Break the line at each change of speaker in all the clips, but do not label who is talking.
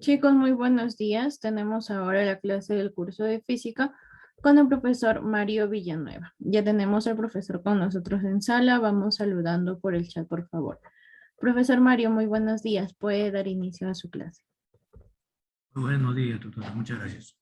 Chicos, muy buenos días. Tenemos ahora la clase del curso de física con el profesor Mario Villanueva. Ya tenemos al profesor con nosotros en sala. Vamos saludando por el chat, por favor. Profesor Mario, muy buenos días. Puede dar inicio a su clase.
Buenos días, tutora. Muchas gracias.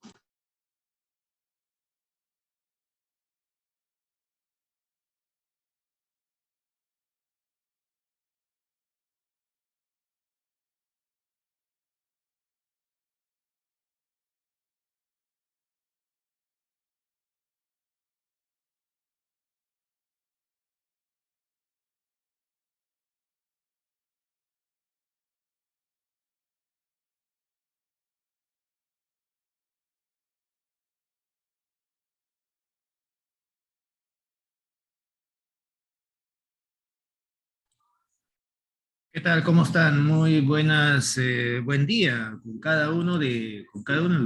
¿Qué tal? ¿Cómo están? Muy buenas, buen día con cada uno de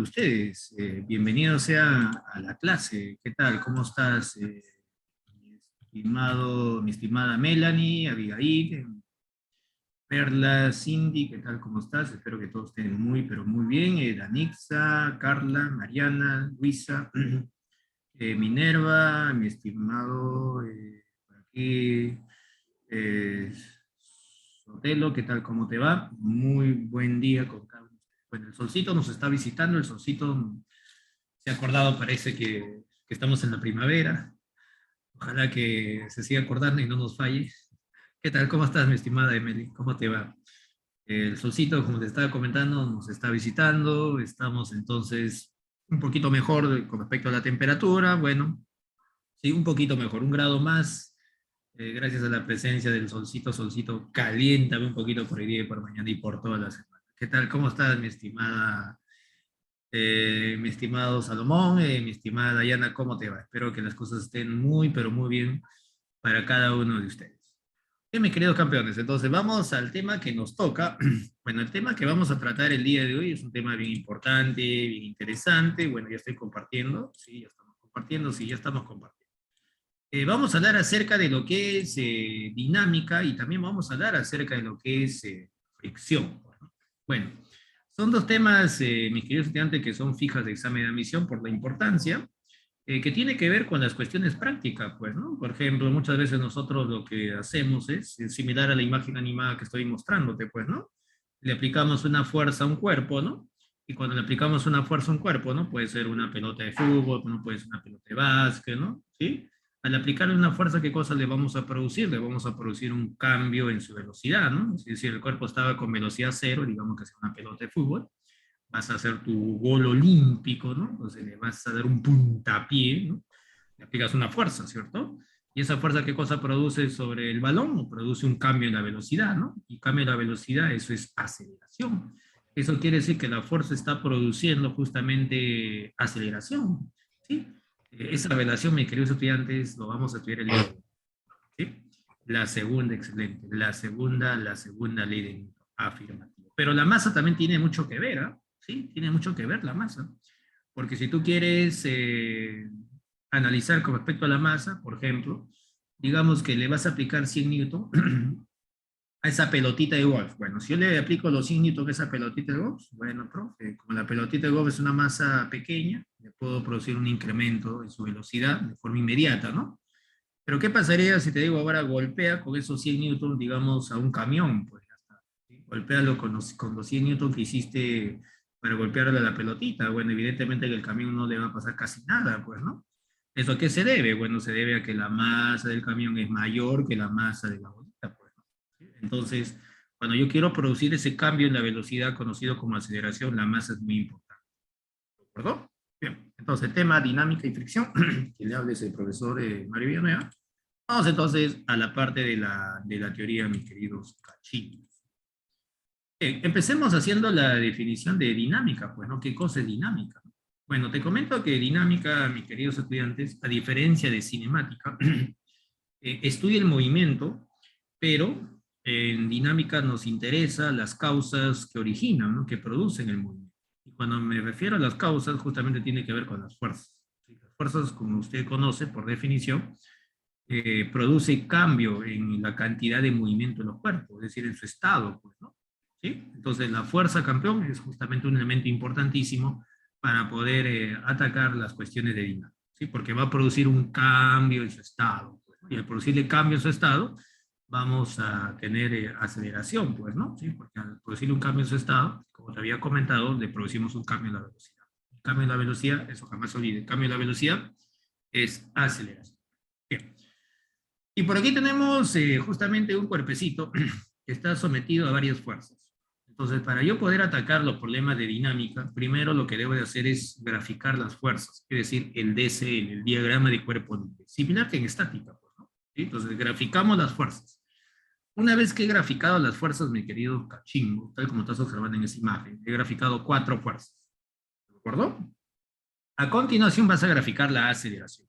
ustedes. Bienvenido sea a la clase. ¿Qué tal? ¿Cómo estás, mi estimada Melanie, Abigail, Perla, Cindy? ¿Qué tal? ¿Cómo estás? Espero que todos estén muy, pero muy bien. Danixa, Carla, Mariana, Luisa, Minerva, mi estimado, por aquí. Eh, Sotelo, ¿qué tal? ¿Cómo te va? Muy buen día con cada uno de ustedes. Bueno, el solcito nos está visitando, el solcito se ha acordado, parece que estamos en la primavera. Ojalá que se siga acordando y no nos falle. ¿Qué tal? ¿Cómo estás, mi estimada Emily? ¿Cómo te va? El solcito, como te estaba comentando, nos está visitando. Estamos entonces un poquito mejor con respecto a la temperatura. Bueno, sí, un poquito mejor, un grado más, gracias a la presencia del solcito. Solcito, caliéntame un poquito por hoy día y por mañana y por toda la semana. ¿Qué tal? ¿Cómo estás, mi estimado Salomón, mi estimada Dayana? ¿Cómo te va? Espero que las cosas estén muy, pero muy bien para cada uno de ustedes. Bien, mis queridos campeones, entonces vamos al tema que nos toca. Bueno, el tema que vamos a tratar el día de hoy es un tema bien importante, bien interesante. Bueno, ya estoy compartiendo, sí, ya estamos compartiendo, sí, ya estamos compartiendo. Vamos a hablar acerca de lo que es dinámica y también vamos a hablar acerca de lo que es fricción. ¿No? Bueno, son dos temas, mis queridos estudiantes, que son fijas de examen de admisión por la importancia, que tiene que ver con las cuestiones prácticas, pues, ¿no? Por ejemplo, muchas veces nosotros lo que hacemos es similar a la imagen animada que estoy mostrándote, pues, ¿no? Le aplicamos una fuerza a un cuerpo, ¿no? Y cuando le aplicamos una fuerza a un cuerpo, ¿no? Puede ser una pelota de fútbol, no puede ser una pelota de básquet, ¿no? ¿Sí? Al aplicarle una fuerza, ¿qué cosa le vamos a producir? Le vamos a producir un cambio en su velocidad, ¿no? Es decir, el cuerpo estaba con velocidad cero, digamos que es una pelota de fútbol, vas a hacer tu gol olímpico, ¿no? Entonces le vas a dar un puntapié, ¿no? Le aplicas una fuerza, ¿cierto? Y esa fuerza, ¿qué cosa produce sobre el balón? Produce un cambio en la velocidad, ¿no? Y cambio en la velocidad, eso es aceleración. Eso quiere decir que la fuerza está produciendo justamente aceleración, ¿sí? Esa relación, mis queridos estudiantes, lo vamos a estudiar el día de hoy, ¿sí? La segunda, excelente. La segunda ley de Newton, afirmativo. Pero la masa también tiene mucho que ver, ¿ah? ¿Sí? Tiene mucho que ver la masa. Porque si tú quieres analizar con respecto a la masa, por ejemplo, digamos que le vas a aplicar 100 newton a esa pelotita de golf. Bueno, si yo le aplico los 100 newton a esa pelotita de golf, bueno, profe, como la pelotita de golf es una masa pequeña, le puedo producir un incremento en su velocidad de forma inmediata, ¿no? Pero ¿qué pasaría si te digo ahora golpea con esos 100 newton, digamos, a un camión? Pues ya está. ¿Sí? Golpéalo con los 100 newton que hiciste para golpearle a la pelotita. Bueno, evidentemente que el camión no le va a pasar casi nada, pues, ¿no? ¿Eso a qué se debe? Bueno, se debe a que la masa del camión es mayor que la masa de la bolita, pues, ¿no? ¿Sí? Entonces, cuando yo quiero producir ese cambio en la velocidad conocido como aceleración, la masa es muy importante. ¿De acuerdo? Bien, entonces, tema dinámica y fricción, que le hable es el profesor Mario Villanueva. Vamos entonces a la parte de la teoría, mis queridos cachillos. Empecemos haciendo la definición de dinámica, pues, ¿no? ¿Qué cosa es dinámica? Bueno, te comento que dinámica, mis queridos estudiantes, a diferencia de cinemática, estudia el movimiento, pero en dinámica nos interesa las causas que originan, ¿no? Que producen el movimiento. Y cuando me refiero a las causas, justamente tiene que ver con las fuerzas. ¿Sí? Las fuerzas, como usted conoce por definición, produce cambio en la cantidad de movimiento en los cuerpos, es decir, en su estado, pues, ¿no? ¿sí? Entonces, la fuerza, campeón, es justamente un elemento importantísimo para poder atacar las cuestiones de dinámica, ¿sí? Porque va a producir un cambio en su estado, pues, ¿no? Y al producirle cambio en su estado, vamos a tener aceleración, pues, ¿no? ¿Sí? Porque al producirle un cambio en su estado, como te había comentado, le producimos un cambio en la velocidad. El cambio en la velocidad, eso jamás se olvide, el cambio en la velocidad es aceleración. Bien. Y por aquí tenemos justamente un cuerpecito que está sometido a varias fuerzas. Entonces, para yo poder atacar los problemas de dinámica, primero lo que debo de hacer es graficar las fuerzas, es decir, el DCL, el diagrama de cuerpo libre, similar que en estática, pues, ¿no? ¿Sí? Entonces, graficamos las fuerzas. Una vez que he graficado las fuerzas, mi querido cachimbo, tal como estás observando en esa imagen, he graficado 4 fuerzas. ¿De acuerdo? A continuación vas a graficar la aceleración.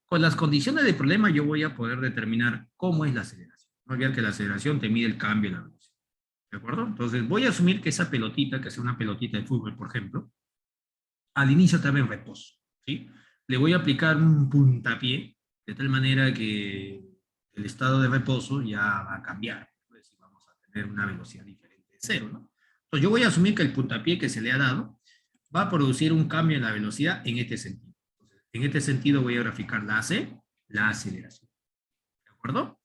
Con las condiciones de problema yo voy a poder determinar cómo es la aceleración. No olvidar que la aceleración te mide el cambio en la velocidad. ¿De acuerdo? Entonces voy a asumir que esa pelotita, que sea una pelotita de fútbol, por ejemplo, al inicio estaba en reposo. ¿Sí? Le voy a aplicar un puntapié de tal manera que el estado de reposo ya va a cambiar. Pues, vamos a tener una velocidad diferente de cero, ¿no? Entonces yo voy a asumir que el puntapié que se le ha dado va a producir un cambio en la velocidad en este sentido. Entonces, en este sentido voy a graficar la AC, la aceleración. ¿De acuerdo?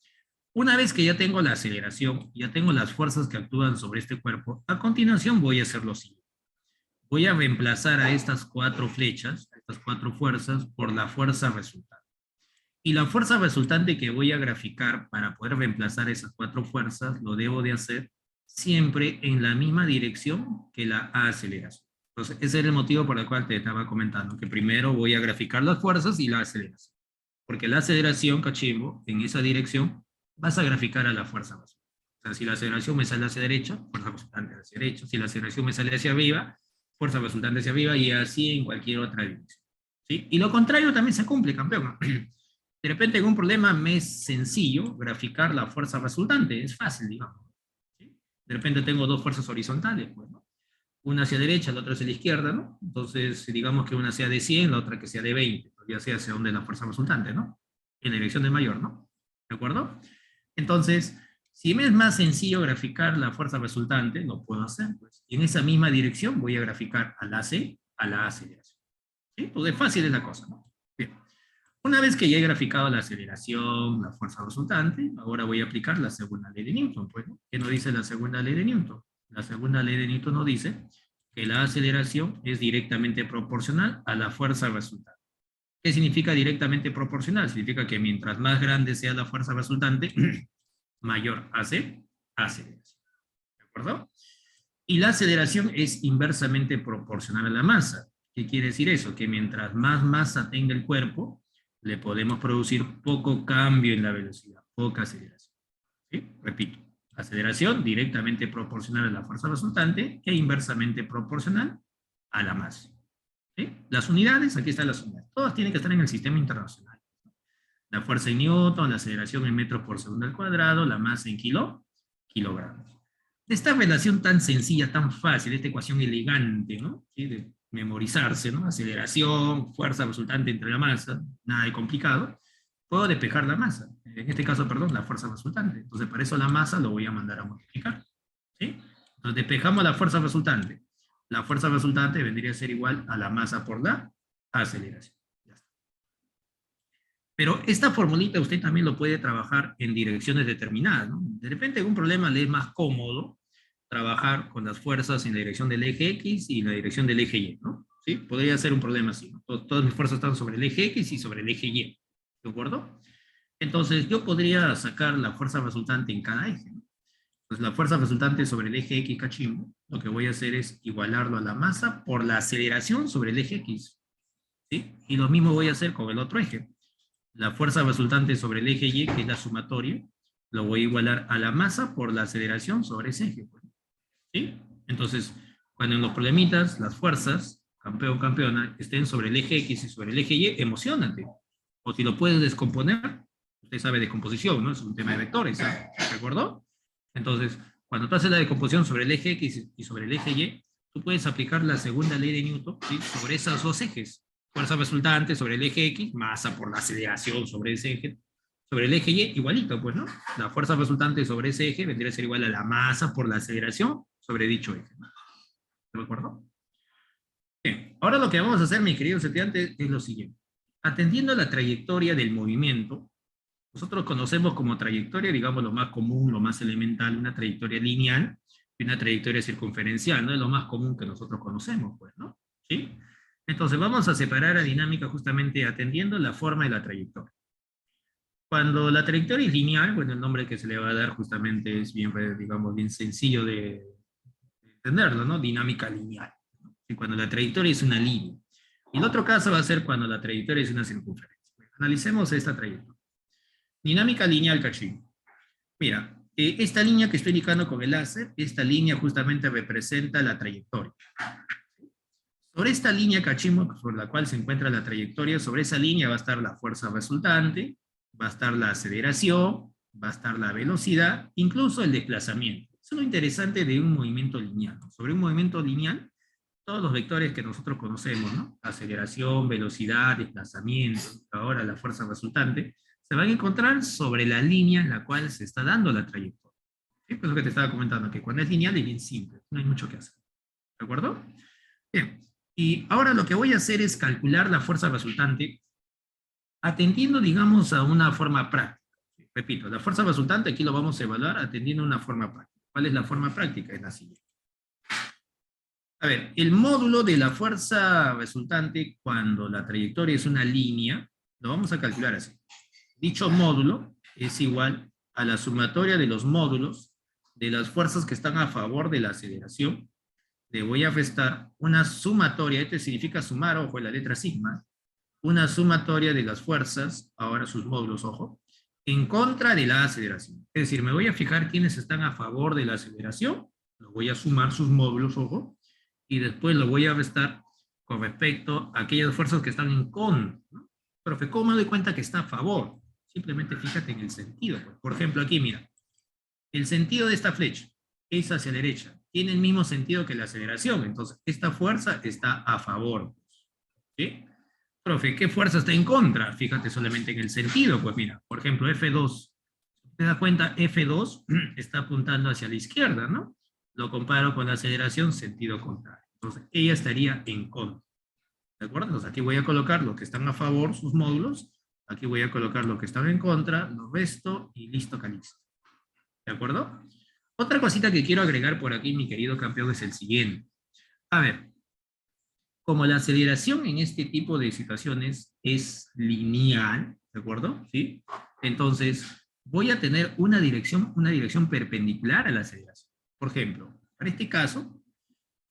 Una vez que ya tengo la aceleración, ya tengo las fuerzas que actúan sobre este cuerpo, a continuación voy a hacer lo siguiente. Voy a reemplazar a estas 4 flechas, a estas 4 fuerzas, por la fuerza resultante. Y la fuerza resultante que voy a graficar para poder reemplazar esas 4 fuerzas, lo debo de hacer siempre en la misma dirección que la aceleración. Entonces, ese es el motivo por el cual te estaba comentando, que primero voy a graficar las fuerzas y la aceleración. Porque la aceleración, cachimbo, en esa dirección, vas a graficar a la fuerza resultante. O sea, si la aceleración me sale hacia derecha, fuerza resultante hacia derecha. Si la aceleración me sale hacia arriba, fuerza resultante hacia arriba, y así en cualquier otra dirección. ¿Sí? Y lo contrario también se cumple, campeón. De repente, en un problema me es sencillo graficar la fuerza resultante, es fácil, digamos. ¿Sí? De repente tengo 2 fuerzas horizontales, pues, ¿no? Una hacia derecha, la otra hacia la izquierda, ¿no? Entonces, digamos que una sea de 100, la otra que sea de 20, ya sea hacia donde la fuerza resultante, ¿no? En la dirección de mayor, ¿no? ¿De acuerdo? Entonces, si me es más sencillo graficar la fuerza resultante, lo puedo hacer, pues. Y en esa misma dirección voy a graficar a la C, a la aceleración. ¿Sí? Entonces, fácil es la cosa, ¿no? Bien. Una vez que ya he graficado la aceleración, la fuerza resultante, ahora voy a aplicar la segunda ley de Newton, pues, ¿no? ¿Qué nos dice la segunda ley de Newton? La segunda ley de Newton nos dice que la aceleración es directamente proporcional a la fuerza resultante. ¿Qué significa directamente proporcional? Significa que mientras más grande sea la fuerza resultante, mayor hace aceleración. ¿De acuerdo? Y la aceleración es inversamente proporcional a la masa. ¿Qué quiere decir eso? Que mientras más masa tenga el cuerpo, le podemos producir poco cambio en la velocidad, poca aceleración. ¿Sí? Repito, aceleración directamente proporcional a la fuerza resultante e inversamente proporcional a la masa. ¿Sí? Las unidades, aquí están las unidades. Todas tienen que estar en el sistema internacional. La fuerza en newton, la aceleración en metros por segundo al cuadrado, la masa en kilogramos. Esta relación tan sencilla, tan fácil, esta ecuación elegante, ¿no? ¿Sí? De memorizarse, ¿no? Aceleración, fuerza resultante entre la masa, nada de complicado. Puedo despejar la masa, en este caso, perdón, la fuerza resultante. Entonces, para eso la masa lo voy a mandar a multiplicar. ¿Sí? Entonces, despejamos la fuerza resultante. La fuerza resultante vendría a ser igual a la masa por la aceleración. Ya está. Pero esta formulita usted también lo puede trabajar en direcciones determinadas, ¿no? De repente, algún problema le es más cómodo trabajar con las fuerzas en la dirección del eje X y en la dirección del eje Y, ¿no? ¿Sí? Podría ser un problema así, ¿no? Todas mis fuerzas están sobre el eje X y sobre el eje Y, ¿de acuerdo? Entonces, yo podría sacar la fuerza resultante en cada eje, ¿no? Pues la fuerza resultante sobre el eje X, cachimbo, lo que voy a hacer es igualarlo a la masa por la aceleración sobre el eje X, ¿sí? Y lo mismo voy a hacer con el otro eje. La fuerza resultante sobre el eje Y, que es la sumatoria, lo voy a igualar a la masa por la aceleración sobre ese eje, ¿sí? Entonces, cuando en los problemitas las fuerzas, campeón, campeona, estén sobre el eje X y sobre el eje Y, emocionante. O si lo puedes descomponer, usted sabe de composición, ¿no? Es un tema de vectores, ¿sí? ¿De acuerdo? Entonces, cuando tú haces la decomposición sobre el eje X y sobre el eje Y, tú puedes aplicar la segunda ley de Newton, ¿sí? Sobre esos 2 ejes. Fuerza resultante sobre el eje X, masa por la aceleración sobre ese eje. Sobre el eje Y, igualito, pues, ¿no? La fuerza resultante sobre ese eje vendría a ser igual a la masa por la aceleración sobre dicho eje. ¿De acuerdo? Bien, ahora lo que vamos a hacer, mi querido estudiante, es lo siguiente. Atendiendo a la trayectoria del movimiento, nosotros conocemos como trayectoria, digamos, lo más común, lo más elemental, una trayectoria lineal y una trayectoria circunferencial, ¿no? Es lo más común que nosotros conocemos, pues, ¿no? ¿Sí? Entonces, vamos a separar a dinámica justamente atendiendo la forma de la trayectoria. Cuando la trayectoria es lineal, bueno, el nombre que se le va a dar justamente es bien, digamos, bien sencillo de entenderlo, ¿no? Dinámica lineal. Y cuando la trayectoria es una línea. Y el otro caso va a ser cuando la trayectoria es una circunferencia. Analicemos esta trayectoria. Dinámica lineal, cachín. Mira, esta línea que estoy indicando con el láser, esta línea justamente representa la trayectoria. Sobre esta línea, cachimbo, sobre la cual se encuentra la trayectoria, sobre esa línea va a estar la fuerza resultante, va a estar la aceleración, va a estar la velocidad, incluso el desplazamiento. Eso es lo interesante de un movimiento lineal. Sobre un movimiento lineal, todos los vectores que nosotros conocemos, ¿no? Aceleración, velocidad, desplazamiento, ahora la fuerza resultante, se van a encontrar sobre la línea en la cual se está dando la trayectoria. ¿Sí? Pues lo que te estaba comentando, que cuando es lineal es bien simple, no hay mucho que hacer. ¿De acuerdo? Bien. Y ahora lo que voy a hacer es calcular la fuerza resultante atendiendo, digamos, a una forma práctica. Repito, la fuerza resultante aquí lo vamos a evaluar atendiendo a una forma práctica. ¿Cuál es la forma práctica? Es la siguiente. A ver, el módulo de la fuerza resultante cuando la trayectoria es una línea, lo vamos a calcular así. Dicho módulo es igual a la sumatoria de los módulos de las fuerzas que están a favor de la aceleración. Le voy a restar una sumatoria, esto significa sumar, ojo, la letra sigma, una sumatoria de las fuerzas, ahora sus módulos, ojo, en contra de la aceleración. Es decir, me voy a fijar quiénes están a favor de la aceleración, lo voy a sumar sus módulos, ojo, y después lo voy a restar con respecto a aquellas fuerzas que están en contra, ¿no? Profe, ¿cómo me doy cuenta que está a favor? Simplemente fíjate en el sentido. Por ejemplo, aquí, mira, el sentido de esta flecha es hacia la derecha. Tiene el mismo sentido que la aceleración. Entonces, esta fuerza está a favor. ¿Sí? Profe, ¿qué fuerza está en contra? Fíjate solamente en el sentido. Pues mira, por ejemplo, F2. ¿Te das cuenta? F2 está apuntando hacia la izquierda, ¿no? Lo comparo con la aceleración, sentido contrario. Entonces, ella estaría en contra. ¿De acuerdo? Entonces, aquí voy a colocar lo que están a favor, sus módulos. Aquí voy a colocar lo que están en contra, lo resto y listo, calisto. ¿De acuerdo? Otra cosita que quiero agregar por aquí, mi querido campeón, es el siguiente. A ver, como la aceleración en este tipo de situaciones es lineal, ¿de acuerdo? ¿Sí? Entonces, voy a tener una dirección perpendicular a la aceleración. Por ejemplo, para este caso,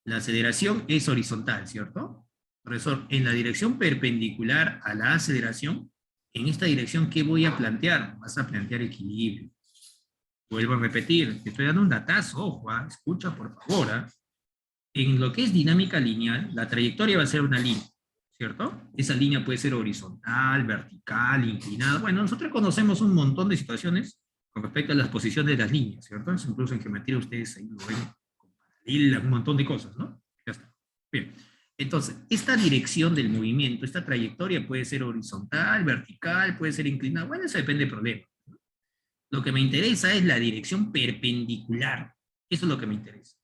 la aceleración es horizontal, ¿cierto? Profesor, en la dirección perpendicular a la aceleración, en esta dirección, ¿qué voy a plantear? Vas a plantear equilibrio. Vuelvo a repetir, te estoy dando un datazo, ojo, escucha por favor. En lo que es dinámica lineal, la trayectoria va a ser una línea, ¿cierto? Esa línea puede ser horizontal, vertical, inclinada. Bueno, nosotros conocemos un montón de situaciones con respecto a las posiciones de las líneas, ¿cierto? Eso incluso en geometría ustedes ahí lo ven con paralelas, un montón de cosas, ¿no? Ya está. Bien. Entonces, esta dirección del movimiento, esta trayectoria puede ser horizontal, vertical, puede ser inclinada. Bueno, eso depende del problema. Lo que me interesa es la dirección perpendicular. Eso es lo que me interesa.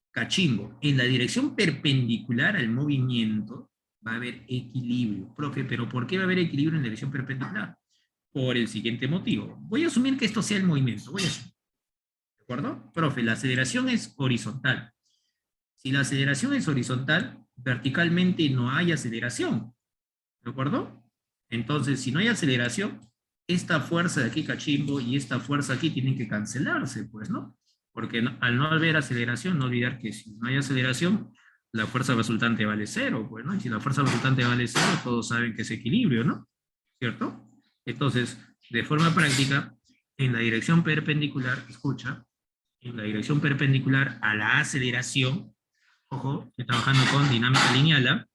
Cachimbo, en la dirección perpendicular al movimiento va a haber equilibrio. Profe, ¿pero por qué va a haber equilibrio en la dirección perpendicular? Por el siguiente motivo. Voy a asumir que esto sea el movimiento. Voy a asumir. ¿De acuerdo? Profe, la aceleración es horizontal. Si la aceleración es horizontal, verticalmente no hay aceleración. ¿De acuerdo? Entonces, si no hay aceleración, esta fuerza de aquí, cachimbo, y esta fuerza aquí tienen que cancelarse, pues, ¿no? Porque al no haber aceleración, no olvidar que si no hay aceleración, la fuerza resultante vale cero, pues, ¿no? Y si la fuerza resultante vale cero, todos saben que es equilibrio, ¿no? ¿Cierto? Entonces, de forma práctica, en la dirección perpendicular, escucha, en la dirección perpendicular a la aceleración, ojo, estoy trabajando con dinámica lineal,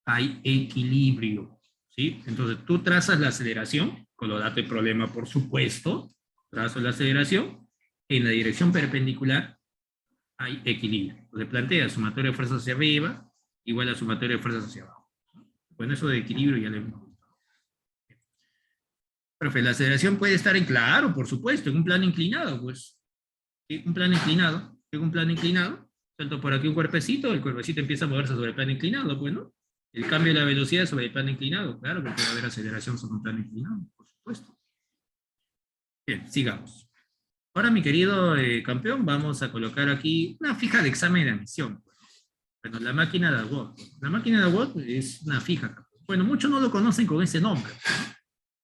hay equilibrio, ¿sí? Entonces tú trazas la aceleración, con los datos de problema, por supuesto, trazo la aceleración, en la dirección perpendicular hay equilibrio. Entonces plantea sumatoria de fuerzas hacia arriba igual a sumatoria de fuerzas hacia abajo. Bueno, eso de equilibrio ya le hemos gustado. Profe, la aceleración puede estar en claro, por supuesto, en un plano inclinado, pues. ¿Sí? Un plano inclinado. tengo un plano inclinado, suelto por aquí un cuerpecito, el cuerpecito empieza a moverse sobre el plano inclinado, pues, ¿no? El cambio de la velocidad sobre el plano inclinado, claro que puede haber aceleración sobre un plano inclinado, por supuesto. Bien, sigamos. Ahora, mi querido campeón, vamos a colocar aquí una fija de examen de admisión. Bueno, la máquina de Watt. La máquina de Watt es una fija. Bueno, muchos no lo conocen con ese nombre.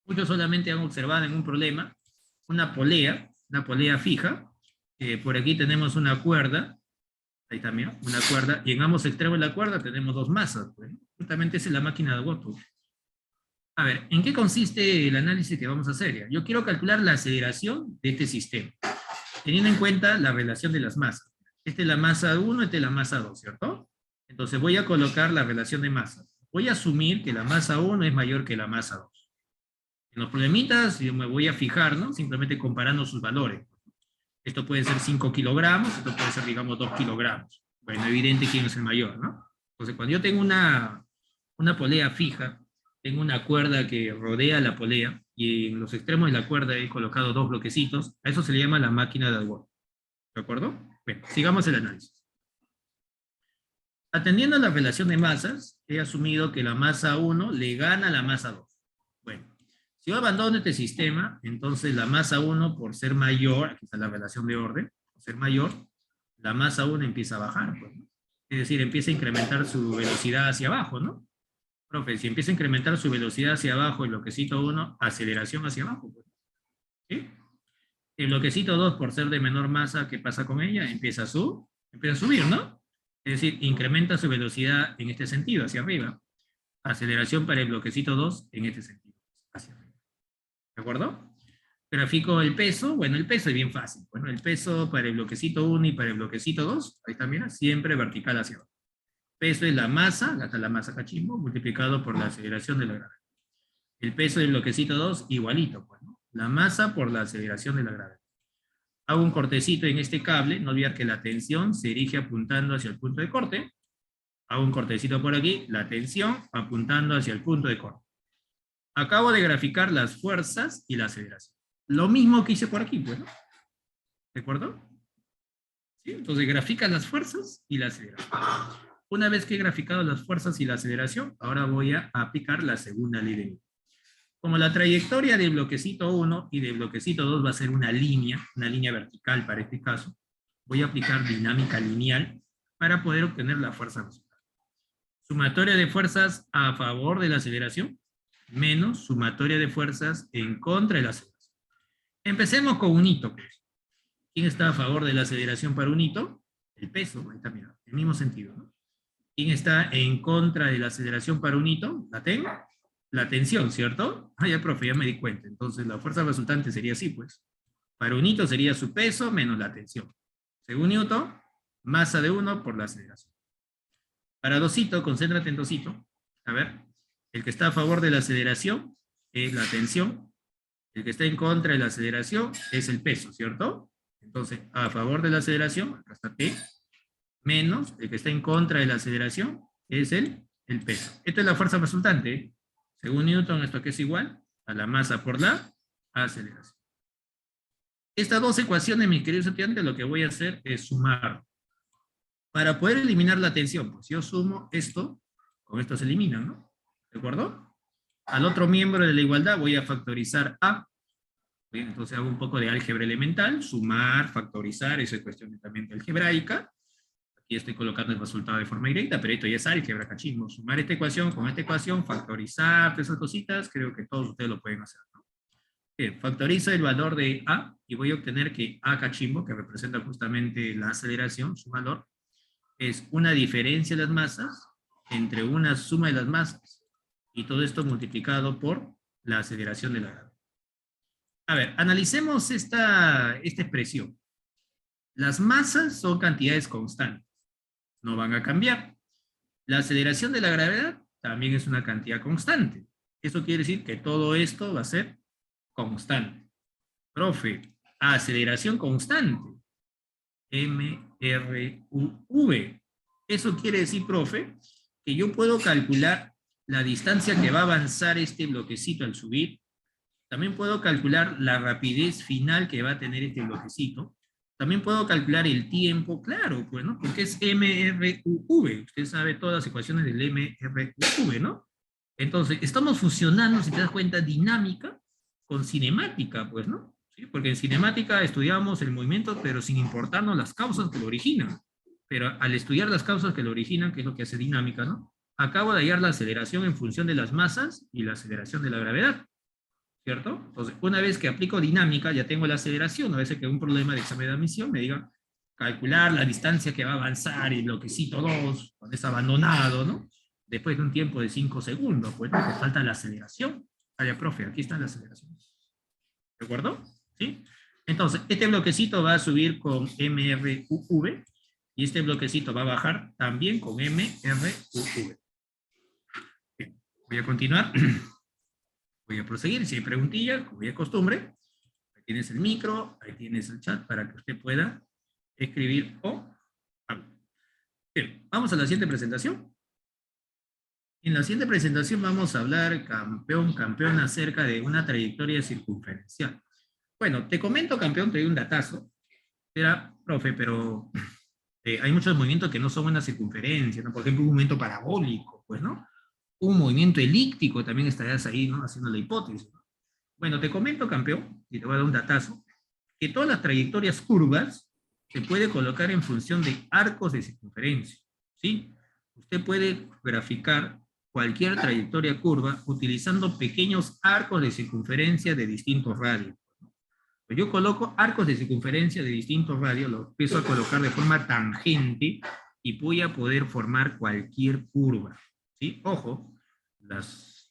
Muchos solamente han observado en un problema una polea fija. Por aquí tenemos una cuerda. Ahí también, una cuerda. Y en ambos extremos de la cuerda tenemos dos masas. Pues, ¿no? Justamente esa es la máquina de Watt. A ver, ¿en qué consiste el análisis que vamos a hacer? Ya? Yo quiero calcular la aceleración de este sistema, teniendo en cuenta la relación de las masas. Esta es la masa 1, esta es la masa 2, ¿cierto? Entonces voy a colocar la relación de masas. Voy a asumir que la masa 1 es mayor que la masa 2. En los problemitas yo me voy a fijar, ¿no? Simplemente comparando sus valores. Esto puede ser 5 kilogramos, esto puede ser, digamos, 2 kilogramos. Bueno, evidente quién es el mayor, ¿no? Entonces, cuando yo tengo una polea fija, tengo una cuerda que rodea la polea, y en los extremos de la cuerda he colocado dos bloquecitos, a eso se le llama la máquina de Watt. ¿De acuerdo? Bueno, sigamos el análisis. Atendiendo a la relación de masas, he asumido que la masa 1 le gana a la masa 2. Bueno, si yo abandono este sistema, entonces la masa 1, por ser mayor, aquí está la relación de orden, por ser mayor, la masa 1 empieza a bajar, pues, ¿no? Es decir, empieza a incrementar su velocidad hacia abajo, ¿no? Profe, si empieza a incrementar su velocidad hacia abajo, el bloquecito 1, aceleración hacia abajo, pues, ¿sí? El bloquecito 2, por ser de menor masa, ¿qué pasa con ella? Empieza a subir, ¿no? Es decir, incrementa su velocidad en este sentido, hacia arriba. Aceleración para el bloquecito 2 en este sentido, hacia arriba. ¿De acuerdo? Grafico el peso. Bueno, el peso es bien fácil. Bueno, el peso para el bloquecito 1 y para el bloquecito 2, ahí está, mira, siempre vertical hacia abajo. Peso es la masa, acá está la masa cachimbo, multiplicado por la aceleración de la gravedad. El peso del bloquecito 2, igualito, pues, ¿no? La masa por la aceleración de la gravedad. Hago un cortecito en este cable, no olvidar que la tensión se dirige apuntando hacia el punto de corte. Hago un cortecito por aquí, la tensión apuntando hacia el punto de corte. Acabo de graficar las fuerzas y la aceleración. Lo mismo que hice por aquí, pues, ¿no? ¿De acuerdo? ¿Sí? Entonces grafica las fuerzas y la aceleración. Una vez que he graficado las fuerzas y la aceleración, ahora voy a aplicar la segunda ley de Newton. Como la trayectoria del bloquecito 1 y del bloquecito 2 va a ser una línea vertical para este caso, voy a aplicar dinámica lineal para poder obtener la fuerza resultante. Sumatoria de fuerzas a favor de la aceleración menos sumatoria de fuerzas en contra de la aceleración. Empecemos con un hito, pues. ¿Quién está a favor de la aceleración para un hito? El peso, ahí está, mira, el mismo sentido, ¿no? ¿Quién está en contra de la aceleración para un hito? La tensión, ¿cierto? Ah, ya, profe, ya me di cuenta. Entonces, la fuerza resultante sería así, pues. Para un hito sería su peso menos la tensión. Según Newton, masa de 1 por la aceleración. Para dos hitos, concéntrate en dos hitos. A ver, el que está a favor de la aceleración es la tensión. El que está en contra de la aceleración es el peso, ¿cierto? Entonces, a favor de la aceleración, acá está T, menos el que está en contra de la aceleración es el peso. Esta es la fuerza resultante, ¿eh? Según Newton, esto que es igual a la masa por la aceleración. Estas dos ecuaciones, mis queridos estudiantes, lo que voy a hacer es sumar. Para poder eliminar la tensión, pues yo sumo esto, con esto se eliminan, ¿no? ¿De acuerdo? Al otro miembro de la igualdad voy a factorizar A. Bien, entonces hago un poco de álgebra elemental, sumar, factorizar, eso es cuestión netamente algebraica. Aquí estoy colocando el resultado de forma directa, pero esto ya es álgebra, cachismo. Sumar esta ecuación con esta ecuación, factorizar esas cositas, creo que todos ustedes lo pueden hacer, ¿no? Bien, factorizo el valor de A y voy a obtener que A cachimbo, que representa justamente la aceleración, su valor, es una diferencia de las masas entre una suma de las masas. Y todo esto multiplicado por la aceleración de la gravedad. A ver, analicemos esta expresión. Las masas son cantidades constantes. No van a cambiar. La aceleración de la gravedad también es una cantidad constante. Eso quiere decir que todo esto va a ser constante. Profe, aceleración constante. MRUV. Eso quiere decir, profe, que yo puedo calcular la distancia que va a avanzar este bloquecito al subir. También puedo calcular la rapidez final que va a tener este bloquecito. También puedo calcular el tiempo, claro, pues, ¿no? Porque es MRUV. Usted sabe todas las ecuaciones del MRUV, ¿no? Entonces, estamos fusionando, si te das cuenta, dinámica con cinemática, pues, ¿no? ¿Sí? Porque en cinemática estudiamos el movimiento, pero sin importarnos las causas que lo originan. Pero al estudiar las causas que lo originan, que es lo que hace dinámica, ¿no? Acabo de hallar la aceleración en función de las masas y la aceleración de la gravedad. ¿Cierto? Entonces, una vez que aplico dinámica, ya tengo la aceleración. A veces que un problema de examen de admisión me diga calcular la distancia que va a avanzar el bloquecito 2 cuando es abandonado, ¿no? Después de un tiempo de 5 segundos, pues porque falta la aceleración. Vaya, profe, aquí está la aceleración. ¿De acuerdo? ¿Sí? Entonces, este bloquecito va a subir con MRUV y este bloquecito va a bajar también con MRUV. Bien, voy a continuar. Voy a proseguir, si hay preguntillas, como ya es costumbre, ahí tienes el micro, ahí tienes el chat para que usted pueda escribir o hablar. Bien, vamos a la siguiente presentación. En la siguiente presentación vamos a hablar, campeón, acerca de una trayectoria circunferencial. Bueno, te comento, campeón, te doy un datazo. Era, profe, pero hay muchos movimientos que no son una circunferencia, ¿no? Por ejemplo, un movimiento parabólico, pues, ¿no? Un movimiento elíptico, también estarías ahí, ¿no? Haciendo la hipótesis. Bueno, te comento, campeón, y te voy a dar un datazo, que todas las trayectorias curvas se puede colocar en función de arcos de circunferencia, ¿sí? Usted puede graficar cualquier trayectoria curva utilizando pequeños arcos de circunferencia de distintos radios. Yo coloco arcos de circunferencia de distintos radios, los empiezo a colocar de forma tangente y voy a poder formar cualquier curva, ¿sí? Ojo,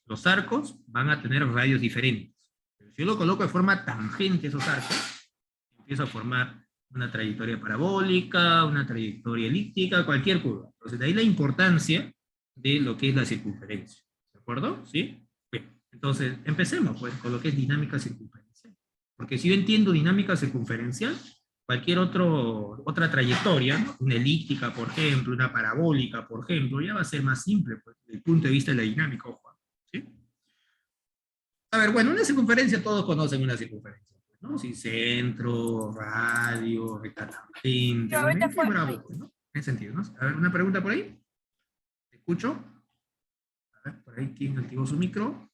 los arcos van a tener radios diferentes. Pero si yo lo coloco de forma tangente esos arcos, empiezo a formar una trayectoria parabólica, una trayectoria elíptica, cualquier curva. Entonces, de ahí la importancia de lo que es la circunferencia. ¿De acuerdo? ¿Sí? Bien. Entonces, empecemos pues, con lo que es dinámica circunferencial. Porque si yo entiendo dinámica circunferencial, cualquier otra trayectoria, ¿no? Una elíptica, por ejemplo, una parabólica, por ejemplo, ya va a ser más simple pues, desde el punto de vista de la dinámica, Juan. ¿Sí? A ver, bueno, una circunferencia, todos conocen una circunferencia, ¿no? Sí, centro, radio, recta tangente, bueno, qué bravo, pues, ¿no? En sentido, ¿no? A ver, una pregunta por ahí. ¿Te escucho? A ver, por ahí, ¿quién activó su micro?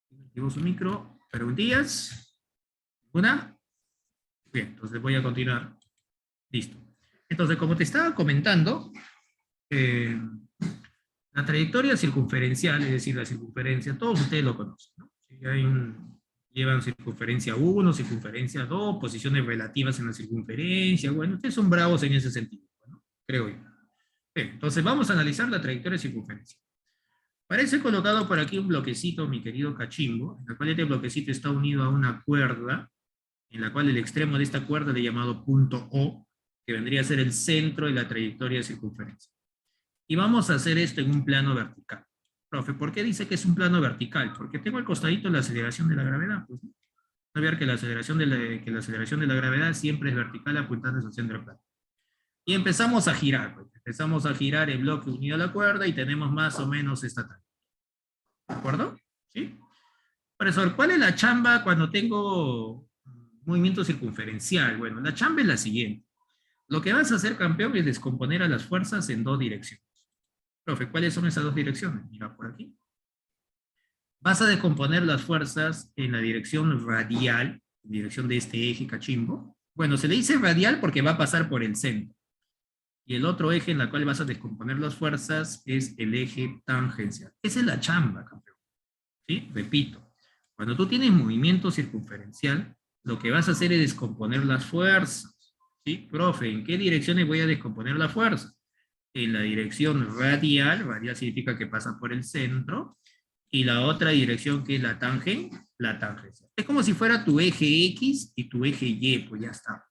¿Quién activó su micro? ¿Preguntillas? ¿Una? Bien, entonces voy a continuar. Listo. Entonces, como te estaba comentando, eh, la trayectoria circunferencial, es decir, la circunferencia, todos ustedes lo conocen, ¿no? Si hay llevan circunferencia 1, circunferencia 2, posiciones relativas en la circunferencia, bueno, ustedes son bravos en ese sentido, ¿no? Creo yo. Bien, entonces vamos a analizar la trayectoria circunferencial. Parece colocado por aquí un bloquecito, mi querido cachimbo, en el cual este bloquecito está unido a una cuerda, en la cual el extremo de esta cuerda le he llamado punto O, que vendría a ser el centro de la trayectoria de circunferencia. Y vamos a hacer esto en un plano vertical. Profe, ¿por qué dice que es un plano vertical? Porque tengo al costadito la aceleración de la gravedad. Pues, ¿no? Ver que la aceleración de la gravedad siempre es vertical apuntando hacia el centro del plano. Y empezamos a girar. Pues. Empezamos a girar el bloque unido a la cuerda y tenemos más o menos esta talla. ¿De acuerdo? ¿Sí? Profesor, ¿cuál es la chamba cuando tengo movimiento circunferencial? Bueno, la chamba es la siguiente. Lo que vas a hacer, campeón, es descomponer a las fuerzas en dos direcciones. Profe, ¿cuáles son esas dos direcciones? Mira por aquí. Vas a descomponer las fuerzas en la dirección radial, en dirección de este eje cachimbo. Bueno, se le dice radial porque va a pasar por el centro. Y el otro eje en el cual vas a descomponer las fuerzas es el eje tangencial. Esa es la chamba, campeón. ¿Sí? Repito, cuando tú tienes movimiento circunferencial, lo que vas a hacer es descomponer las fuerzas. ¿Sí? Profe, ¿en qué direcciones voy a descomponer la fuerza? En la dirección radial, radial significa que pasa por el centro, y la otra dirección que es la tangencia. Es como si fuera tu eje X y tu eje Y, pues ya está.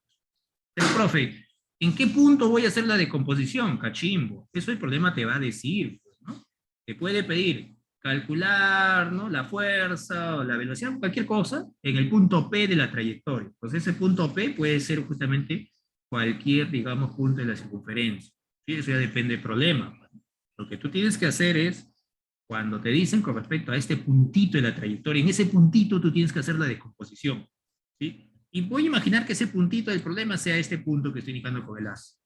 Pero, profe, ¿en qué punto voy a hacer la decomposición? Cachimbo. Eso el problema te va a decir, pues, ¿no? Te puede pedir calcular, ¿no? La fuerza o la velocidad, cualquier cosa, en el punto P de la trayectoria. Pues ese punto P puede ser justamente cualquier, digamos, punto de la circunferencia. ¿Sí? Eso ya depende del problema. Lo que tú tienes que hacer es, cuando te dicen con respecto a este puntito de la trayectoria, en ese puntito tú tienes que hacer la descomposición. ¿Sí? Y voy a imaginar que ese puntito del problema sea este punto que estoy indicando con el lazo.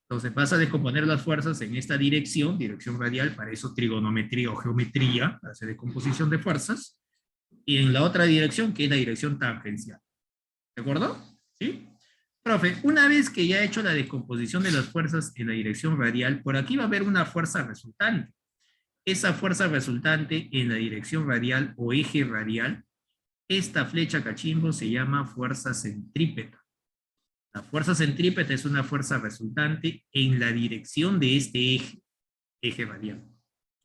Entonces vas a descomponer las fuerzas en esta dirección, dirección radial, para eso trigonometría o geometría, para hacer decomposición de fuerzas, y en la otra dirección, que es la dirección tangencial. ¿De acuerdo? ¿Sí? Profe, una vez que ya he hecho la descomposición de las fuerzas en la dirección radial, por aquí va a haber una fuerza resultante. Esa fuerza resultante en la dirección radial o eje radial, esta flecha cachimbo se llama fuerza centrípeta. La fuerza centrípeta es una fuerza resultante en la dirección de este eje, eje radial.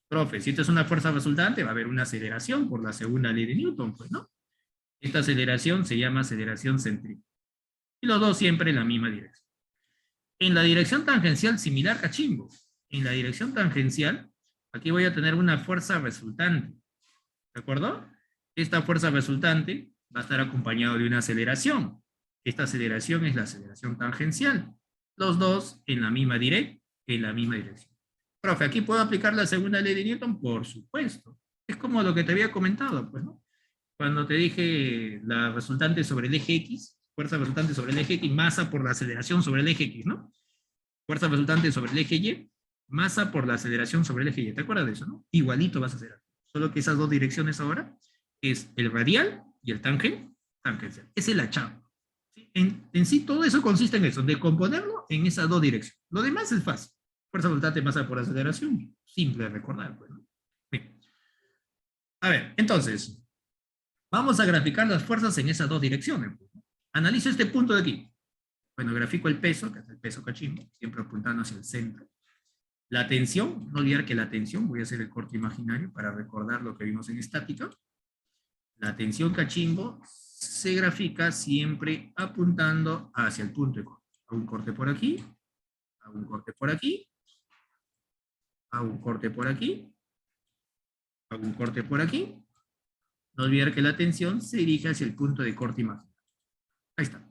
Profe, si esto es una fuerza resultante, va a haber una aceleración por la segunda ley de Newton, pues, ¿no? Esta aceleración se llama aceleración centrípeta. Y los dos siempre en la misma dirección. En la dirección tangencial, similar cachimbo. En la dirección tangencial, aquí voy a tener una fuerza resultante. ¿De acuerdo? Esta fuerza resultante va a estar acompañado de una aceleración. Esta aceleración es la aceleración tangencial. Los dos en la misma dirección. Profe, ¿aquí puedo aplicar la segunda ley de Newton? Por supuesto. Es como lo que te había comentado, pues, ¿no? Cuando te dije la resultante sobre el eje X, fuerza resultante sobre el eje X, masa por la aceleración sobre el eje X, ¿no? Fuerza resultante sobre el eje Y, masa por la aceleración sobre el eje Y. ¿Te acuerdas de eso, no? Igualito vas a hacer. Solo que esas dos direcciones ahora es el radial y el tangencial. Esa es la chamba. ¿Sí? En sí, todo eso consiste en eso, de componerlo en esas dos direcciones. Lo demás es fácil. Fuerza resultante, masa por aceleración. Simple de recordar. Pues, ¿no? Bien. A ver, entonces, vamos a graficar las fuerzas en esas dos direcciones. Analizo este punto de aquí. Bueno, grafico el peso, que es el peso cachimbo, siempre apuntando hacia el centro. La tensión, no olvidar que la tensión, voy a hacer el corte imaginario para recordar lo que vimos en estática. La tensión cachimbo se grafica siempre apuntando hacia el punto de corte. Hago un corte por aquí, hago un corte por aquí, hago un corte por aquí, hago un corte por aquí. No olvidar que la tensión se dirige hacia el punto de corte imaginario. Ahí está.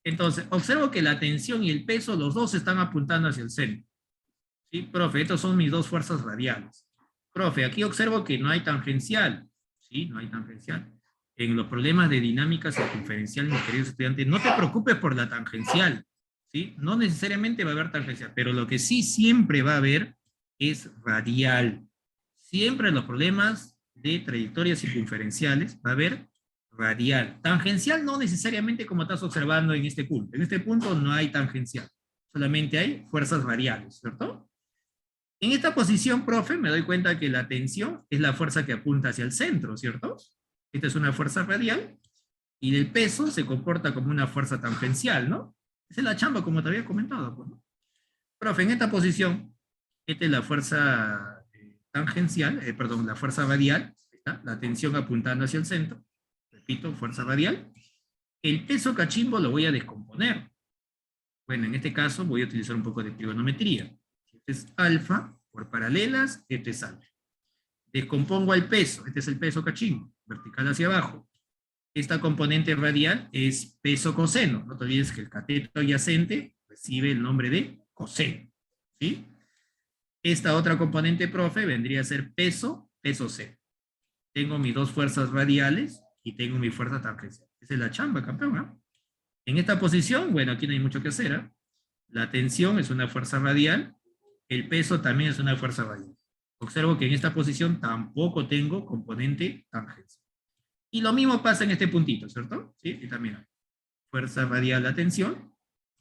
Entonces, observo que la tensión y el peso, los dos están apuntando hacia el centro. ¿Sí? Profe, estos son mis dos fuerzas radiales. Profe, aquí observo que no hay tangencial. ¿Sí? No hay tangencial. En los problemas de dinámica circunferencial, mis queridos estudiantes, no te preocupes por la tangencial. ¿Sí? No necesariamente va a haber tangencial, pero lo que sí siempre va a haber es radial. Siempre en los problemas de trayectorias circunferenciales va a haber radial. Tangencial no necesariamente como estás observando en este punto. En este punto no hay tangencial. Solamente hay fuerzas radiales, ¿cierto? En esta posición, profe, me doy cuenta que la tensión es la fuerza que apunta hacia el centro, ¿cierto? Esta es una fuerza radial y el peso se comporta como una fuerza tangencial, ¿no? Esa es la chamba, como te había comentado, pues, ¿no? Profe, en esta posición, esta es la fuerza tangencial, perdón, la fuerza radial, ¿está? La tensión apuntando hacia el centro, repito, fuerza radial. El peso cachimbo lo voy a descomponer. Bueno, en este caso voy a utilizar un poco de trigonometría. Este es alfa por paralelas, este es alfa. Descompongo al peso, este es el peso cachimbo, vertical hacia abajo. Esta componente radial es peso coseno. No te olvides que el cateto adyacente recibe el nombre de coseno. ¿Sí? Esta otra componente, profe, vendría a ser peso, peso C. Tengo mis dos fuerzas radiales y tengo mi fuerza tangencial. Esa es la chamba, campeón, ¿no? En esta posición, bueno, aquí no hay mucho que hacer. ¿Eh? La tensión es una fuerza radial, el peso también es una fuerza radial. Observo que en esta posición tampoco tengo componente tangencial. Y lo mismo pasa en este puntito, ¿cierto? Sí, y también hay fuerza radial la tensión,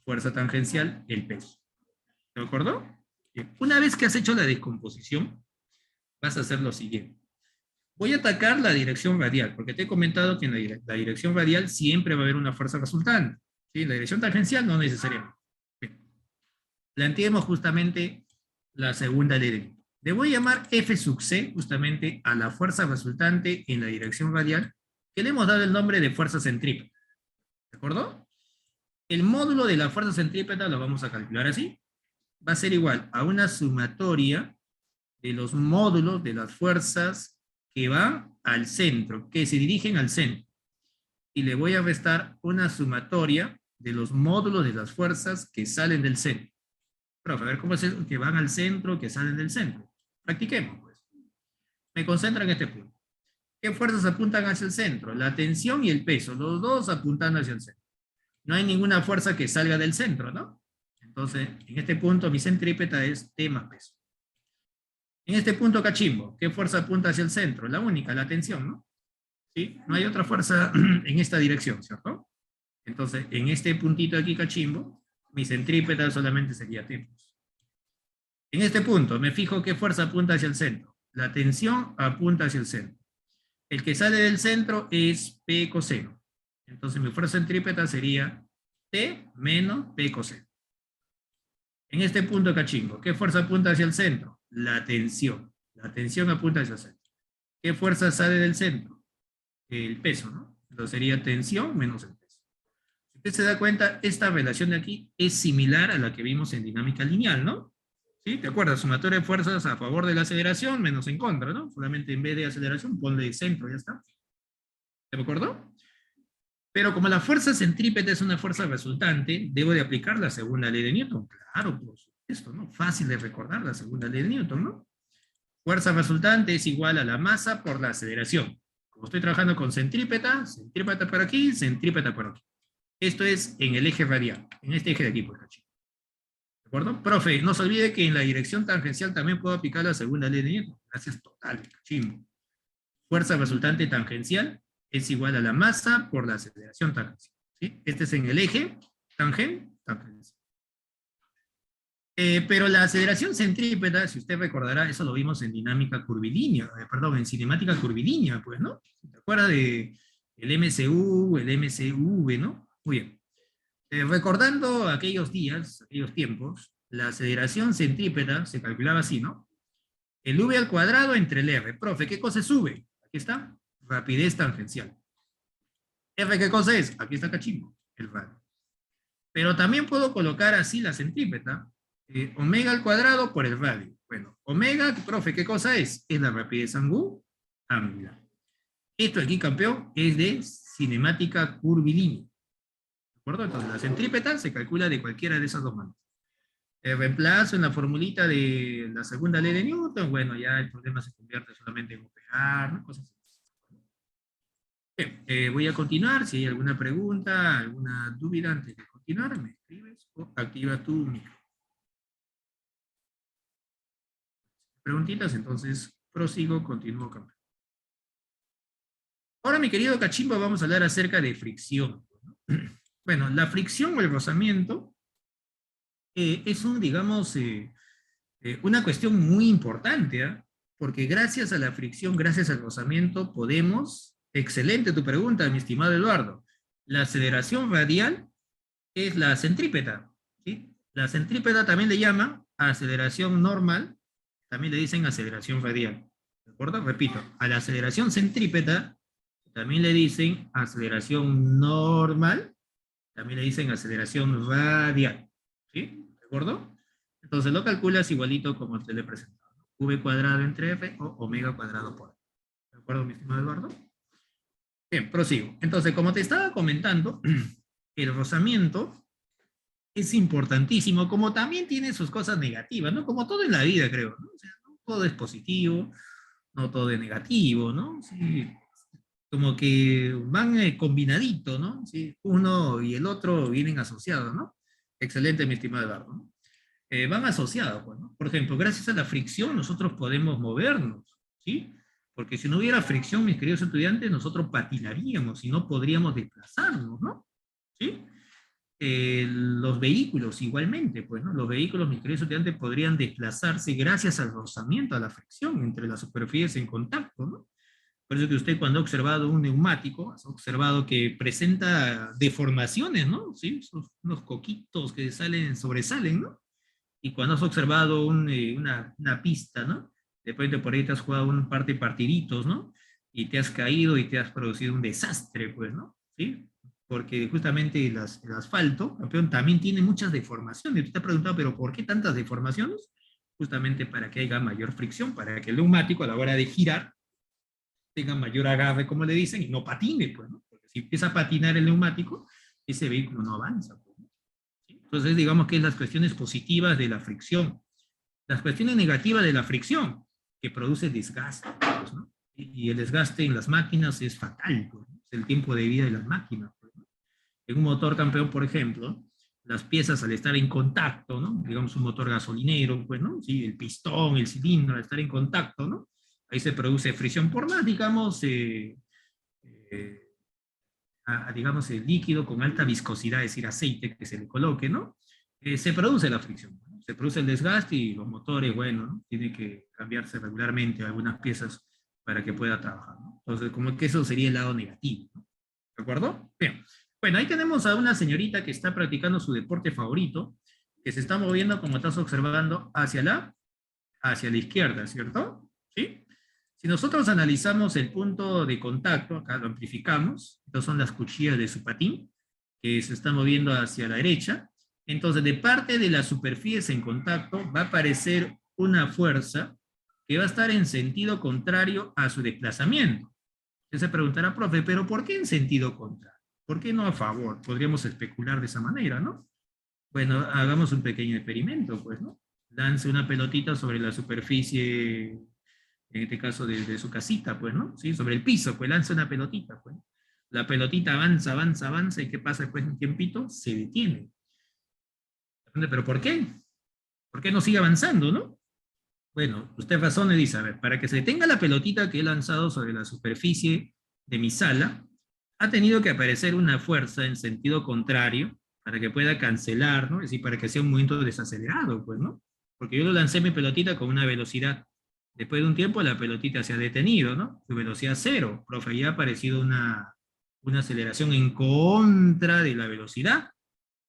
fuerza tangencial el peso. ¿De acuerdo? Bien. Una vez que has hecho la descomposición, vas a hacer lo siguiente. Voy a atacar la dirección radial, porque te he comentado que en la dirección radial siempre va a haber una fuerza resultante. ¿Sí? La dirección tangencial no necesariamente. Bien. Planteemos justamente la segunda ley de Newton. Le voy a llamar F sub C justamente a la fuerza resultante en la dirección radial, que le hemos dado el nombre de fuerza centrípeta. ¿De acuerdo? El módulo de la fuerza centrípeta lo vamos a calcular así. Va a ser igual a una sumatoria de los módulos de las fuerzas que van al centro, que se dirigen al centro. Y le voy a restar una sumatoria de los módulos de las fuerzas que salen del centro. Profe, a ver cómo es eso, que van al centro, que salen del centro. Practiquemos, pues. Me concentro en este punto. ¿Qué fuerzas apuntan hacia el centro? La tensión y el peso, los dos apuntando hacia el centro. No hay ninguna fuerza que salga del centro, ¿no? Entonces, en este punto, mi centrípeta es T más peso. En este punto, cachimbo, ¿qué fuerza apunta hacia el centro? La única, la tensión, ¿no? ¿Sí? No hay otra fuerza en esta dirección, ¿cierto? Entonces, en este puntito aquí, cachimbo, mi centrípeta solamente sería T. En este punto, me fijo qué fuerza apunta hacia el centro. La tensión apunta hacia el centro. El que sale del centro es P coseno. Entonces, mi fuerza centrípeta sería T menos P coseno. En este punto, cachimbo, ¿qué fuerza apunta hacia el centro? La tensión. La tensión apunta hacia el centro. ¿Qué fuerza sale del centro? El peso, ¿no? Entonces sería tensión menos el peso. Si usted se da cuenta, esta relación de aquí es similar a la que vimos en dinámica lineal, ¿no? ¿Sí? ¿Te acuerdas? Sumatoria de fuerzas a favor de la aceleración menos en contra, ¿no? Solamente en vez de aceleración, ponle centro, ya está. ¿Te acordó? Pero como la fuerza centrípeta es una fuerza resultante, debo de aplicar la segunda ley de Newton. Claro, por supuesto, ¿no? Fácil de recordar la segunda ley de Newton, ¿no? Fuerza resultante es igual a la masa por la aceleración. Como estoy trabajando con centrípeta, centrípeta por aquí, centrípeta por aquí. Esto es en el eje radial, en este eje de aquí, por acá. ¿De acuerdo? Profe, no se olvide que en la dirección tangencial también puedo aplicar la segunda ley de Newton. Gracias total, cachimbo. Fuerza resultante tangencial es igual a la masa por la aceleración tangencial. ¿Sí? Este es en el eje tangencial. Pero la aceleración centrípeta, si usted recordará, eso lo vimos en dinámica curvilínea, perdón, en cinemática curvilínea, pues, ¿no? ¿Se acuerda de el MCU, el MCV, ¿no? Muy bien. Recordando aquellos días, aquellos tiempos, la aceleración centrípeta se calculaba así, ¿no? El V al cuadrado entre el R. Profe, ¿qué cosa es V? Aquí está, rapidez tangencial. ¿R qué cosa es? Aquí está cachimbo, el radio. Pero también puedo colocar así la centrípeta, omega al cuadrado por el radio. Bueno, omega, profe, ¿qué cosa es? Es la rapidez angular. Esto aquí, campeón, es de cinemática curvilínea. ¿De acuerdo? Entonces, la centrípeta se calcula de cualquiera de esas dos maneras. Reemplazo en la formulita de la segunda ley de Newton, bueno, ya el problema se convierte solamente en operar, ¿no? Cosas así. Bien, voy a continuar. Si hay alguna pregunta, alguna duda antes de continuar, me escribes o activa tu micro. Preguntitas, entonces prosigo, continúo, campeón. Ahora, mi querido cachimbo, vamos a hablar acerca de fricción. Bueno, la fricción o el rozamiento es digamos, una cuestión muy importante, ¿eh? Porque gracias a la fricción, gracias al rozamiento, podemos, excelente tu pregunta, mi estimado Eduardo, la aceleración radial es la centrípeta, ¿sí? La centrípeta también le llaman aceleración normal, también le dicen aceleración radial, ¿de acuerdo? Repito, a la aceleración centrípeta también le dicen aceleración normal, también le dicen aceleración radial, ¿sí? ¿De acuerdo? Entonces lo calculas igualito como te lo he presentado. V cuadrado entre F o omega cuadrado por A. ¿De acuerdo, mi estimado Eduardo? Bien, prosigo. Entonces, como te estaba comentando, el rozamiento es importantísimo, como también tiene sus cosas negativas, ¿no? Como todo en la vida, creo, ¿no? O sea, no todo es positivo, no todo es negativo, ¿no? Sí, como que van combinaditos, ¿no? Sí, uno y el otro vienen asociados, ¿no? Excelente, mi estimado Eduardo, ¿no? Van asociados, pues, ¿no? Por ejemplo, gracias a la fricción nosotros podemos movernos, ¿sí? Porque si no hubiera fricción, mis queridos estudiantes, nosotros patinaríamos y no podríamos desplazarnos, ¿no? ¿Sí? Los vehículos igualmente, pues, ¿no? Los vehículos, mis queridos estudiantes, podrían desplazarse gracias al rozamiento, a la fricción entre las superficies en contacto, ¿no? Por eso que usted cuando ha observado un neumático, ha observado que presenta deformaciones, ¿no? Sí, esos, unos coquitos que salen, sobresalen, ¿no? Y cuando has observado una pista, ¿no? De repente por ahí te has jugado un par de partiditos, ¿no? Y te has caído y te has producido un desastre, pues, ¿no? ¿Sí? Porque justamente el asfalto, campeón, también tiene muchas deformaciones. Y tú te has preguntado, ¿pero por qué tantas deformaciones? Justamente para que haya mayor fricción, para que el neumático a la hora de girar tenga mayor agarre, como le dicen, y no patine, pues, ¿no? Porque si empieza a patinar el neumático, ese vehículo no avanza, pues, ¿no? ¿Sí? Entonces, digamos que es las cuestiones positivas de la fricción. Las cuestiones negativas de la fricción, que produce desgaste, pues, ¿no? Y el desgaste en las máquinas es fatal, pues, ¿no? Es el tiempo de vida de las máquinas, pues, ¿no? En un motor campeón, por ejemplo, las piezas al estar en contacto, ¿no? Digamos un motor gasolinero, pues, ¿no? Sí, el pistón, el cilindro, al estar en contacto, ¿no? Ahí se produce fricción por más, digamos, eh, digamos, el líquido con alta viscosidad, es decir, aceite que se le coloque, ¿no? Se produce la fricción, ¿no? Se produce el desgaste y los motores, bueno, ¿no? Tienen que cambiarse regularmente algunas piezas para que pueda trabajar, ¿no? Entonces, como que eso sería el lado negativo, ¿no? ¿De acuerdo? Bien. Bueno, ahí tenemos a una señorita que está practicando su deporte favorito, que se está moviendo, como estás observando, hacia la izquierda, ¿cierto? ¿Sí? Si nosotros analizamos el punto de contacto, acá lo amplificamos, estas son las cuchillas de su patín, que se está moviendo hacia la derecha, entonces de parte de la superficie en contacto va a aparecer una fuerza que va a estar en sentido contrario a su desplazamiento. Usted se preguntará, profe, pero ¿por qué en sentido contrario? ¿Por qué no a favor? Podríamos especular de esa manera, ¿no? Bueno, hagamos un pequeño experimento, pues, ¿no? Lance una pelotita sobre la superficie, en este caso de su casita, pues, ¿no? Sí, sobre el piso, pues lanza una pelotita, pues. La pelotita avanza, avanza, avanza, ¿y qué pasa después de un tiempito? Se detiene. ¿Pero por qué? ¿Por qué no sigue avanzando, no? Bueno, usted razona y dice, a ver, para que se detenga la pelotita que he lanzado sobre la superficie de mi sala, ha tenido que aparecer una fuerza en sentido contrario para que pueda cancelar, ¿no? Es decir, para que sea un movimiento desacelerado, pues, ¿no? Porque yo lo lancé mi pelotita con una velocidad. Después de un tiempo la pelotita se ha detenido, ¿no? Su velocidad cero. Profe, ya ha aparecido una aceleración en contra de la velocidad.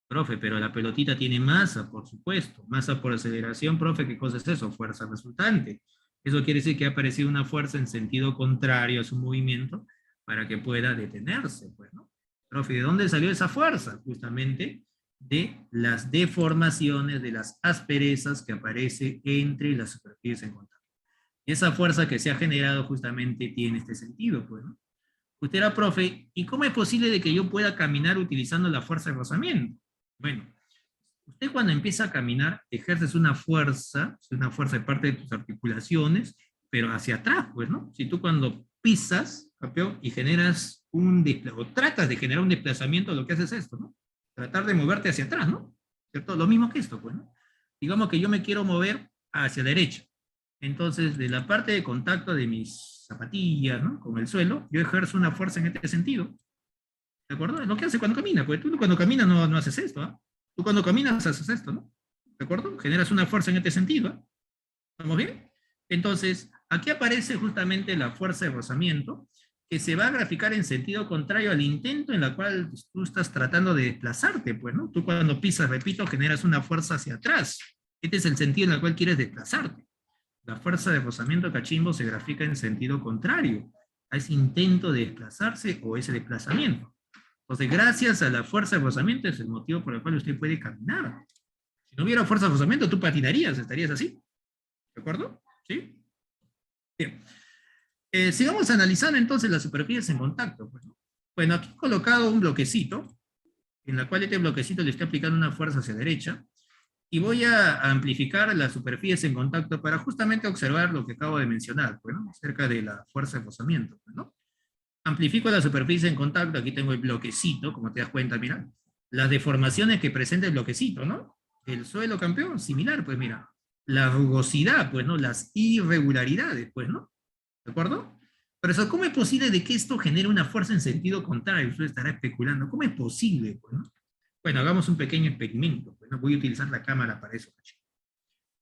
Profe, pero la pelotita tiene masa, por supuesto. Masa por aceleración, profe, ¿qué cosa es eso? Fuerza resultante. Eso quiere decir que ha aparecido una fuerza en sentido contrario a su movimiento para que pueda detenerse, pues, ¿no? Profe, ¿de dónde salió esa fuerza? Justamente de las deformaciones, de las asperezas que aparece entre las superficies en contacto. Y esa fuerza que se ha generado justamente tiene este sentido, pues, ¿no? Usted era profe, ¿y cómo es posible de que yo pueda caminar utilizando la fuerza de rozamiento? Bueno, usted cuando empieza a caminar ejerces una fuerza de parte de tus articulaciones, pero hacia atrás, pues, ¿no? Si tú cuando pisas, campeón, y generas o tratas de generar un desplazamiento, lo que haces es esto, ¿no? Tratar de moverte hacia atrás, ¿no? ¿Cierto? Lo mismo que esto, pues, ¿no? Digamos que yo me quiero mover hacia la derecha. Entonces, de la parte de contacto de mis zapatillas, ¿no? Con el suelo, yo ejerzo una fuerza en este sentido. ¿De acuerdo? Es lo que hace cuando camina, pues tú cuando caminas no haces esto, ¿ah? Tú cuando caminas haces esto, ¿no? ¿De acuerdo? Generas una fuerza en este sentido, ¿eh? ¿Estamos bien? Entonces, aquí aparece justamente la fuerza de rozamiento, que se va a graficar en sentido contrario al intento en la cual tú estás tratando de desplazarte, pues, ¿no? Tú cuando pisas, repito, generas una fuerza hacia atrás. Este es el sentido en el cual quieres desplazarte. La fuerza de rozamiento cachimbo se grafica en sentido contrario a ese intento de desplazarse o ese desplazamiento. Entonces, gracias a la fuerza de rozamiento es el motivo por el cual usted puede caminar. Si no hubiera fuerza de rozamiento, tú patinarías, estarías así. ¿De acuerdo? ¿Sí? Bien. Sigamos analizando entonces las superficies en contacto, pues, ¿no? Bueno, aquí he colocado un bloquecito, en la cual este bloquecito le está aplicando una fuerza hacia la derecha, y voy a amplificar las superficies en contacto para justamente observar lo que acabo de mencionar, pues, ¿no? Acerca de la fuerza de rozamiento, pues, ¿no? Amplifico la superficie en contacto, aquí tengo el bloquecito, como te das cuenta, mira, las deformaciones que presenta el bloquecito, ¿no? El suelo, campeón, similar, pues mira, la rugosidad, pues, ¿no? Las irregularidades, pues, ¿no? ¿De acuerdo? Pero eso, ¿cómo es posible de que esto genere una fuerza en sentido contrario? Usted estará especulando, ¿cómo es posible, pues, ¿no? Bueno, hagamos un pequeño experimento, pues, ¿no? Voy a utilizar la cámara para eso.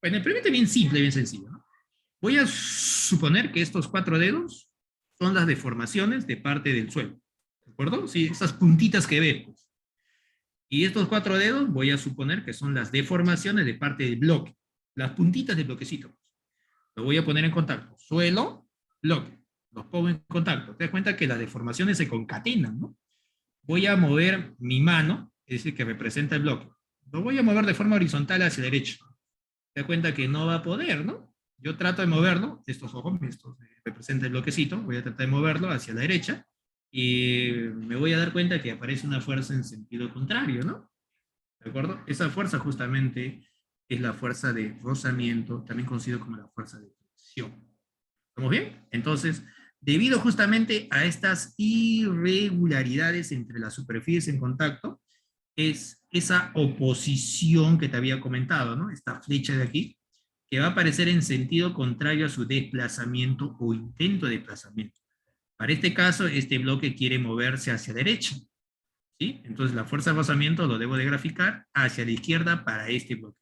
Bueno, el experimento es bien simple, bien sencillo, ¿no? Voy a suponer que estos 4 dedos son las deformaciones de parte del suelo. ¿De acuerdo? Sí, esas puntitas que ves. Pues. Y estos 4 dedos voy a suponer que son las deformaciones de parte del bloque. Las puntitas del bloquecito. Pues. Lo voy a poner en contacto. Suelo, bloque. Los pongo en contacto. Te das cuenta que las deformaciones se concatenan, ¿no? Voy a mover mi mano, es decir, que representa el bloque. Lo voy a mover de forma horizontal hacia la derecha. Te das cuenta que no va a poder, ¿no? Yo trato de moverlo, estos ojos, estos representa el bloquecito, voy a tratar de moverlo hacia la derecha y me voy a dar cuenta que aparece una fuerza en sentido contrario, ¿no? ¿De acuerdo? Esa fuerza justamente es la fuerza de rozamiento, también conocido como la fuerza de fricción. ¿Estamos bien? Entonces, Debido justamente a estas irregularidades entre las superficies en contacto, es esa oposición que te había comentado, ¿no? Esta flecha de aquí, que va a aparecer en sentido contrario a su desplazamiento o intento de desplazamiento. Para este caso, este bloque quiere moverse hacia derecha, ¿sí? Entonces la fuerza de rozamiento lo debo de graficar hacia la izquierda para este bloque.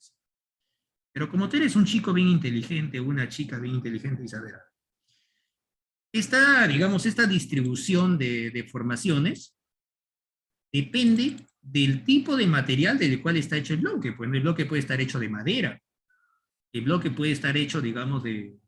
Pero como tú eres un chico bien inteligente, una chica bien inteligente, Isabel, digamos, esta distribución de deformaciones depende del tipo de material del cual está hecho el bloque. Pues el bloque puede estar hecho de madera, el bloque puede estar hecho, digamos, de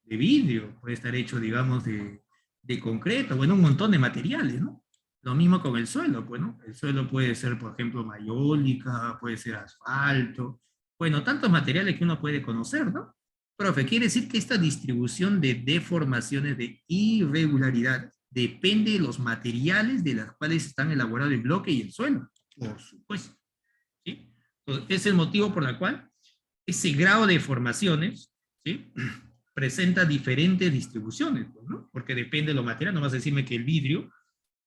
vidrio, puede estar hecho, digamos, de concreto, bueno, un montón de materiales, ¿no? Lo mismo con el suelo, pues, ¿no? El suelo puede ser, por ejemplo, mayólica, puede ser asfalto, bueno, tantos materiales que uno puede conocer, ¿no? Profe, quiere decir que esta distribución de deformaciones, de irregularidades, depende de los materiales de los cuales están elaborados el bloque y el suelo, por supuesto, ¿sí? Entonces, es el motivo por el cual ese grado de deformaciones, ¿sí? Presenta diferentes distribuciones, pues, ¿no? Porque depende de los materiales, no vas a decirme que el vidrio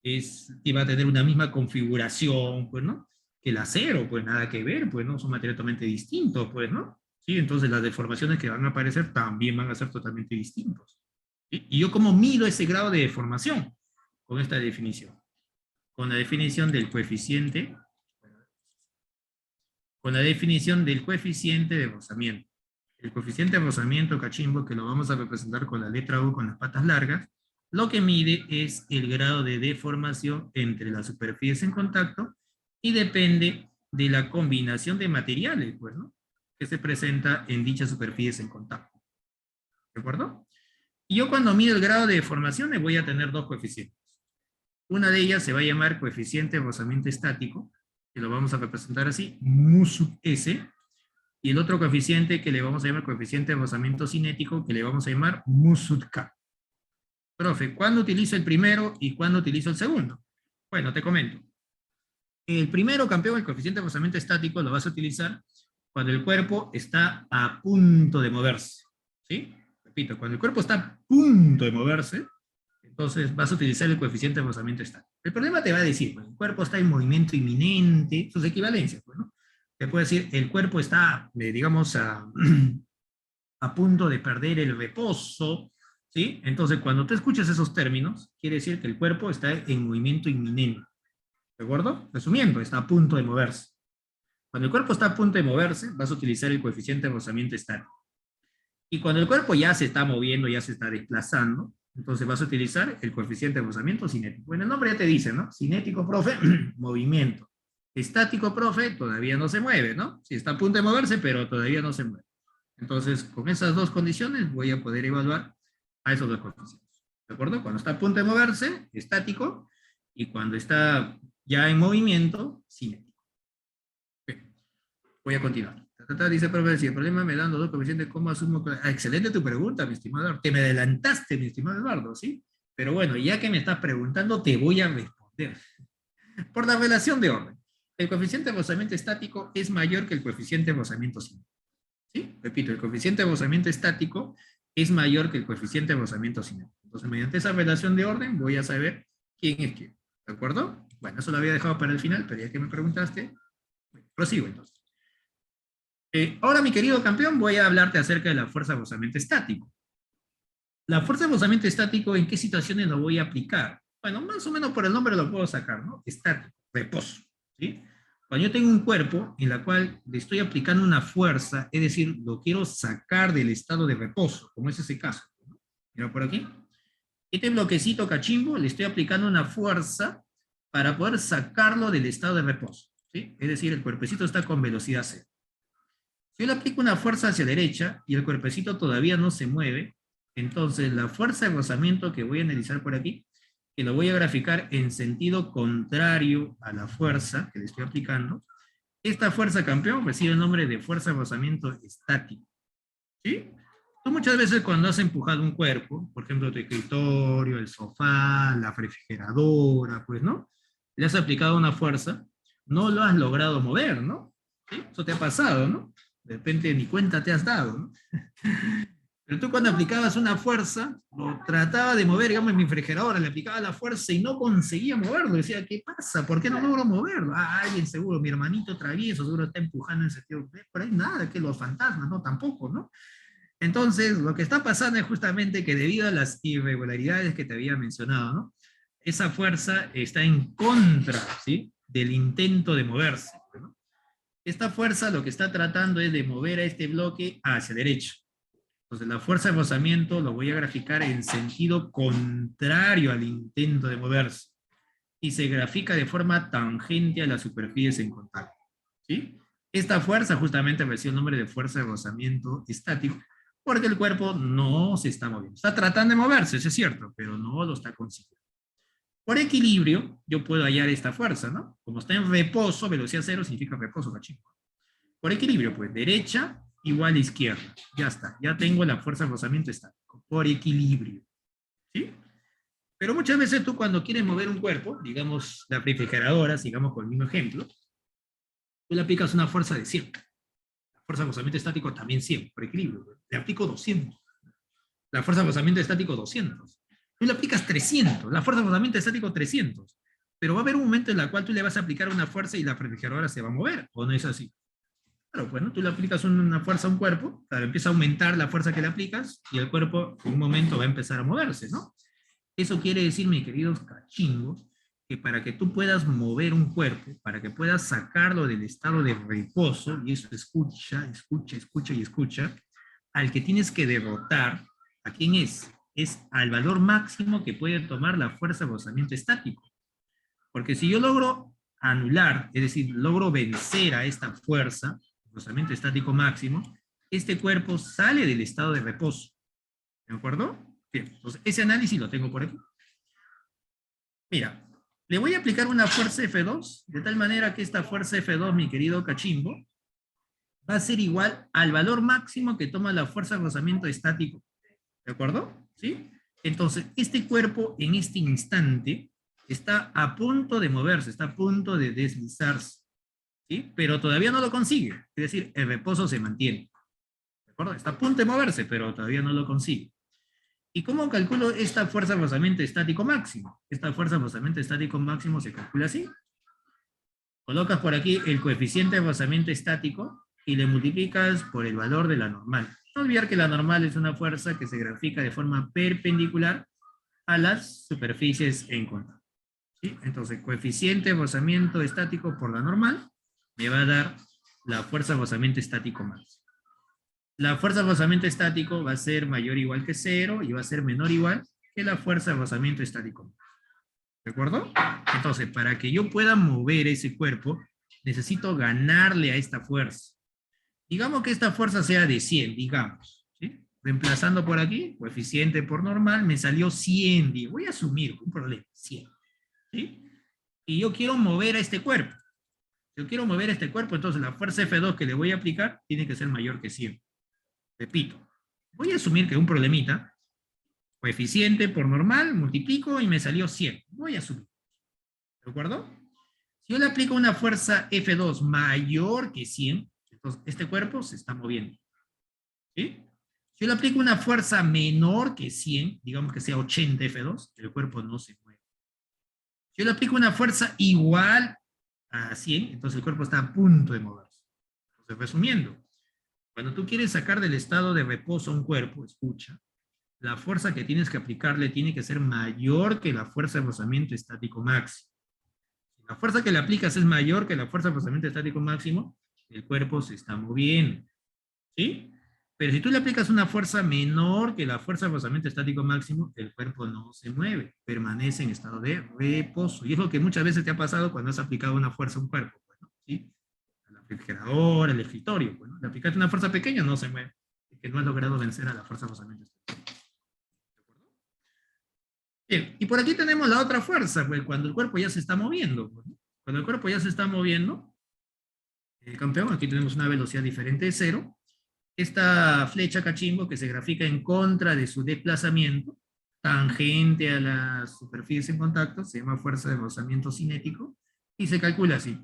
que va a tener una misma configuración, pues, ¿no? Que el acero, pues nada que ver, pues, ¿no? Son materiales totalmente distintos, pues, ¿no? Sí, entonces las deformaciones que van a aparecer también van a ser totalmente distintos. ¿Sí? ¿Y yo cómo mido ese grado de deformación? Con esta definición. Con la definición del coeficiente, con la definición del coeficiente de rozamiento. El coeficiente de rozamiento, cachimbo, que lo vamos a representar con la letra U con las patas largas, lo que mide es el grado de deformación entre las superficies en contacto y depende de la combinación de materiales, pues, ¿no? Que se presenta en dichas superficies en contacto. ¿De acuerdo? Y yo cuando mido el grado de deformación voy a tener dos coeficientes. Una de ellas se va a llamar coeficiente de rozamiento estático, que lo vamos a representar así, mu sub s, y el otro coeficiente que le vamos a llamar coeficiente de rozamiento cinético, que le vamos a llamar mu sub k. Profe, ¿cuándo utilizo el primero y cuándo utilizo el segundo? Bueno, te comento. El primero, campeón, el coeficiente de rozamiento estático, lo vas a utilizar cuando el cuerpo está a punto de moverse. ¿Sí? Repito, cuando el cuerpo está a punto de moverse, entonces vas a utilizar el coeficiente de rozamiento estático. El problema te va a decir, pues, el cuerpo está en movimiento inminente, sus equivalencias, pues, ¿no? Te puede decir, el cuerpo está, digamos, a punto de perder el reposo, ¿sí? Entonces, cuando tú escuchas esos términos, quiere decir que el cuerpo está en movimiento inminente, ¿de acuerdo? Resumiendo, está a punto de moverse. Cuando el cuerpo está a punto de moverse, vas a utilizar el coeficiente de rozamiento estático. Y cuando el cuerpo ya se está moviendo, ya se está desplazando, entonces vas a utilizar el coeficiente de rozamiento cinético. Bueno, el nombre ya te dice, ¿no? Cinético, profe, movimiento. Estático, profe, todavía no se mueve, ¿no? Sí, está a punto de moverse, pero todavía no se mueve. Entonces, con esas dos condiciones voy a poder evaluar a esos dos coeficientes. ¿De acuerdo? Cuando está a punto de moverse, estático, y cuando está ya en movimiento, cinético. Bien, voy a continuar. Dice, profe, si el problema me dan los dos coeficientes, ¿cómo asumo? Excelente tu pregunta, mi estimado Eduardo. Te me adelantaste, mi estimado Eduardo, ¿sí? Pero bueno, ya que me estás preguntando, te voy a responder. Por la relación de orden. El coeficiente de rozamiento estático es mayor que el coeficiente de rozamiento cinético. ¿Sí? Repito, el coeficiente de rozamiento estático es mayor que el coeficiente de rozamiento cinético. Entonces, mediante esa relación de orden, voy a saber quién es quién. ¿De acuerdo? Bueno, eso lo había dejado para el final, pero ya que me preguntaste, bueno, prosigo entonces. Ahora, mi querido campeón, voy a hablarte acerca de la fuerza de rozamiento estático. La fuerza de rozamiento estático, ¿en qué situaciones lo voy a aplicar? Bueno, más o menos por el nombre lo puedo sacar, ¿no? Estático, reposo, ¿sí? Cuando yo tengo un cuerpo en la cual le estoy aplicando una fuerza, es decir, lo quiero sacar del estado de reposo, como es ese caso, ¿no? Mira por aquí. Este bloquecito cachimbo le estoy aplicando una fuerza para poder sacarlo del estado de reposo, ¿sí? Es decir, el cuerpecito está con velocidad cero. Si yo le aplico una fuerza hacia derecha y el cuerpecito todavía no se mueve, entonces la fuerza de rozamiento que voy a analizar por aquí, que lo voy a graficar en sentido contrario a la fuerza que le estoy aplicando, esta fuerza, campeón, recibe el nombre de fuerza de rozamiento estático. ¿Sí? Tú muchas veces cuando has empujado un cuerpo, por ejemplo tu escritorio, el sofá, la refrigeradora, pues, ¿no? Le has aplicado una fuerza, no lo has logrado mover, ¿no? ¿Sí? Eso te ha pasado, ¿no? De repente ni cuenta te has dado, ¿no? Pero tú cuando aplicabas una fuerza, lo trataba de mover, digamos, en mi refrigeradora, le aplicaba la fuerza y no conseguía moverlo. Decía, ¿qué pasa? ¿Por qué no logro moverlo? Ah, alguien seguro, mi hermanito travieso, seguro está empujando en sentido. Por ahí nada, que los fantasmas, no, tampoco, ¿no? Entonces, lo que está pasando es justamente que debido a las irregularidades que te había mencionado, ¿no? Esa fuerza está en contra, ¿sí? Del intento de moverse, ¿no? Esta fuerza lo que está tratando es de mover a este bloque hacia derecha. Entonces, la fuerza de rozamiento lo voy a graficar en sentido contrario al intento de moverse. Y se grafica de forma tangente a las superficies en contacto, ¿sí? Esta fuerza justamente recibe el nombre de fuerza de rozamiento estático, porque el cuerpo no se está moviendo. Está tratando de moverse, eso es cierto, pero no lo está consiguiendo. Por equilibrio, yo puedo hallar esta fuerza, ¿no? Como está en reposo, velocidad cero significa reposo, cachín. Por equilibrio, pues derecha igual a izquierda. Ya está, ya tengo la fuerza de rozamiento estático. Por equilibrio, ¿sí? Pero muchas veces tú cuando quieres mover un cuerpo, digamos la refrigeradora, sigamos con el mismo ejemplo, tú le aplicas una fuerza de 100. La fuerza de rozamiento estático también 100, por equilibrio. Le aplico 200. La fuerza de rozamiento estático 200. Tú le aplicas 300. La fuerza de rozamiento estático 300. Pero va a haber un momento en el cual tú le vas a aplicar una fuerza y la refrigeradora se va a mover, ¿o no es así? Claro, pues, ¿no? Tú le aplicas una fuerza a un cuerpo, claro, empieza a aumentar la fuerza que le aplicas y el cuerpo en un momento va a empezar a moverse, ¿no? Eso quiere decir, mis queridos cachingos, que para que tú puedas mover un cuerpo, para que puedas sacarlo del estado de reposo, y eso escucha, escucha, escucha y escucha, al que tienes que derrotar, ¿a quién es? Es al valor máximo que puede tomar la fuerza de rozamiento estático. Porque si yo logro anular, es decir, logro vencer a esta fuerza, rozamiento estático máximo, este cuerpo sale del estado de reposo. ¿De acuerdo? Bien, entonces ese análisis lo tengo por aquí. Mira, le voy a aplicar una fuerza F2, de tal manera que esta fuerza F2, mi querido cachimbo, va a ser igual al valor máximo que toma la fuerza de rozamiento estático. ¿De acuerdo? ¿Sí? Entonces, este cuerpo en este instante está a punto de moverse, está a punto de deslizarse, ¿sí? Pero todavía no lo consigue. Es decir, el reposo se mantiene. ¿De acuerdo? Está a punto de moverse, pero todavía no lo consigue. ¿Y cómo calculo esta fuerza de rozamiento estático máximo? Esta fuerza de rozamiento estático máximo se calcula así. Colocas por aquí el coeficiente de rozamiento estático y le multiplicas por el valor de la normal. No olvidar que la normal es una fuerza que se grafica de forma perpendicular a las superficies en contacto, ¿sí? Entonces, coeficiente de rozamiento estático por la normal me va a dar la fuerza de rozamiento estático máximo. La fuerza de rozamiento estático va a ser mayor o igual que 0 y va a ser menor o igual que la fuerza de rozamiento estático. ¿De acuerdo? Entonces, para que yo pueda mover ese cuerpo, necesito ganarle a esta fuerza. Digamos que esta fuerza sea de 100, digamos, ¿sí? Reemplazando por aquí, coeficiente por normal, me salió 100. Voy a asumir, un problema, 100. ¿Sí? Y yo quiero mover a este cuerpo. Yo quiero mover a este cuerpo, entonces la fuerza F2 que le voy a aplicar tiene que ser mayor que 100. Repito, voy a asumir que un problemita, coeficiente por normal, multiplico y me salió 100. Voy a asumir. ¿De acuerdo? Si yo le aplico una fuerza F2 mayor que 100, entonces este cuerpo se está moviendo. ¿Sí? Si yo le aplico una fuerza menor que 100, digamos que sea 80 F2, el cuerpo no se mueve. Si yo le aplico una fuerza igual a 100, entonces el cuerpo está a punto de moverse. Entonces, resumiendo, cuando tú quieres sacar del estado de reposo a un cuerpo, escucha, la fuerza que tienes que aplicarle tiene que ser mayor que la fuerza de rozamiento estático máximo. Si la fuerza que le aplicas es mayor que la fuerza de rozamiento estático máximo, el cuerpo se está moviendo. ¿Sí? Pero si tú le aplicas una fuerza menor que la fuerza de rozamiento estático máximo, el cuerpo no se mueve, permanece en estado de reposo. Y es lo que muchas veces te ha pasado cuando has aplicado una fuerza a un cuerpo. Bueno, ¿sí? Al refrigerador, al escritorio. Bueno, le aplicaste una fuerza pequeña, no se mueve. Es que no has logrado vencer a la fuerza de rozamiento estático. ¿De acuerdo? Bien, y por aquí tenemos la otra fuerza, pues, cuando el cuerpo ya se está moviendo. Pues, ¿no? Cuando el cuerpo ya se está moviendo, campeón, aquí tenemos una velocidad diferente de 0. Esta flecha cachimbo que se grafica en contra de su desplazamiento, tangente a la superficie en contacto, se llama fuerza de rozamiento cinético, y se calcula así.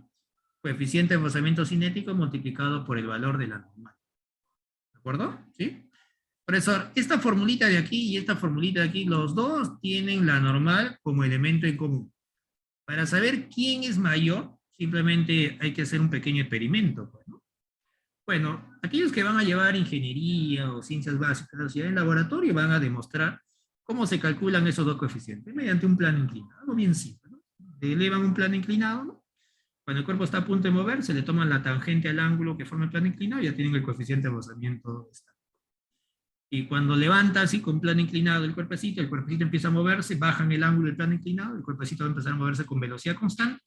Coeficiente de rozamiento cinético multiplicado por el valor de la normal. ¿De acuerdo? ¿Sí? Profesor, esta formulita de aquí y esta formulita de aquí, los dos tienen la normal como elemento en común. Para saber quién es mayor, simplemente hay que hacer un pequeño experimento, pues, ¿no? Bueno, aquellos que van a llevar ingeniería o ciencias básicas, ya en laboratorio van a demostrar cómo se calculan esos dos coeficientes mediante un plano inclinado, algo bien simple, ¿no? Elevan un plano inclinado, ¿no? Cuando el cuerpo está a punto de moverse, le toman la tangente al ángulo que forma el plano inclinado y ya tienen el coeficiente de rozamiento estático. Y cuando levanta así con plano inclinado el cuerpecito empieza a moverse, bajan el ángulo del plano inclinado, el cuerpecito va a empezar a moverse con velocidad constante.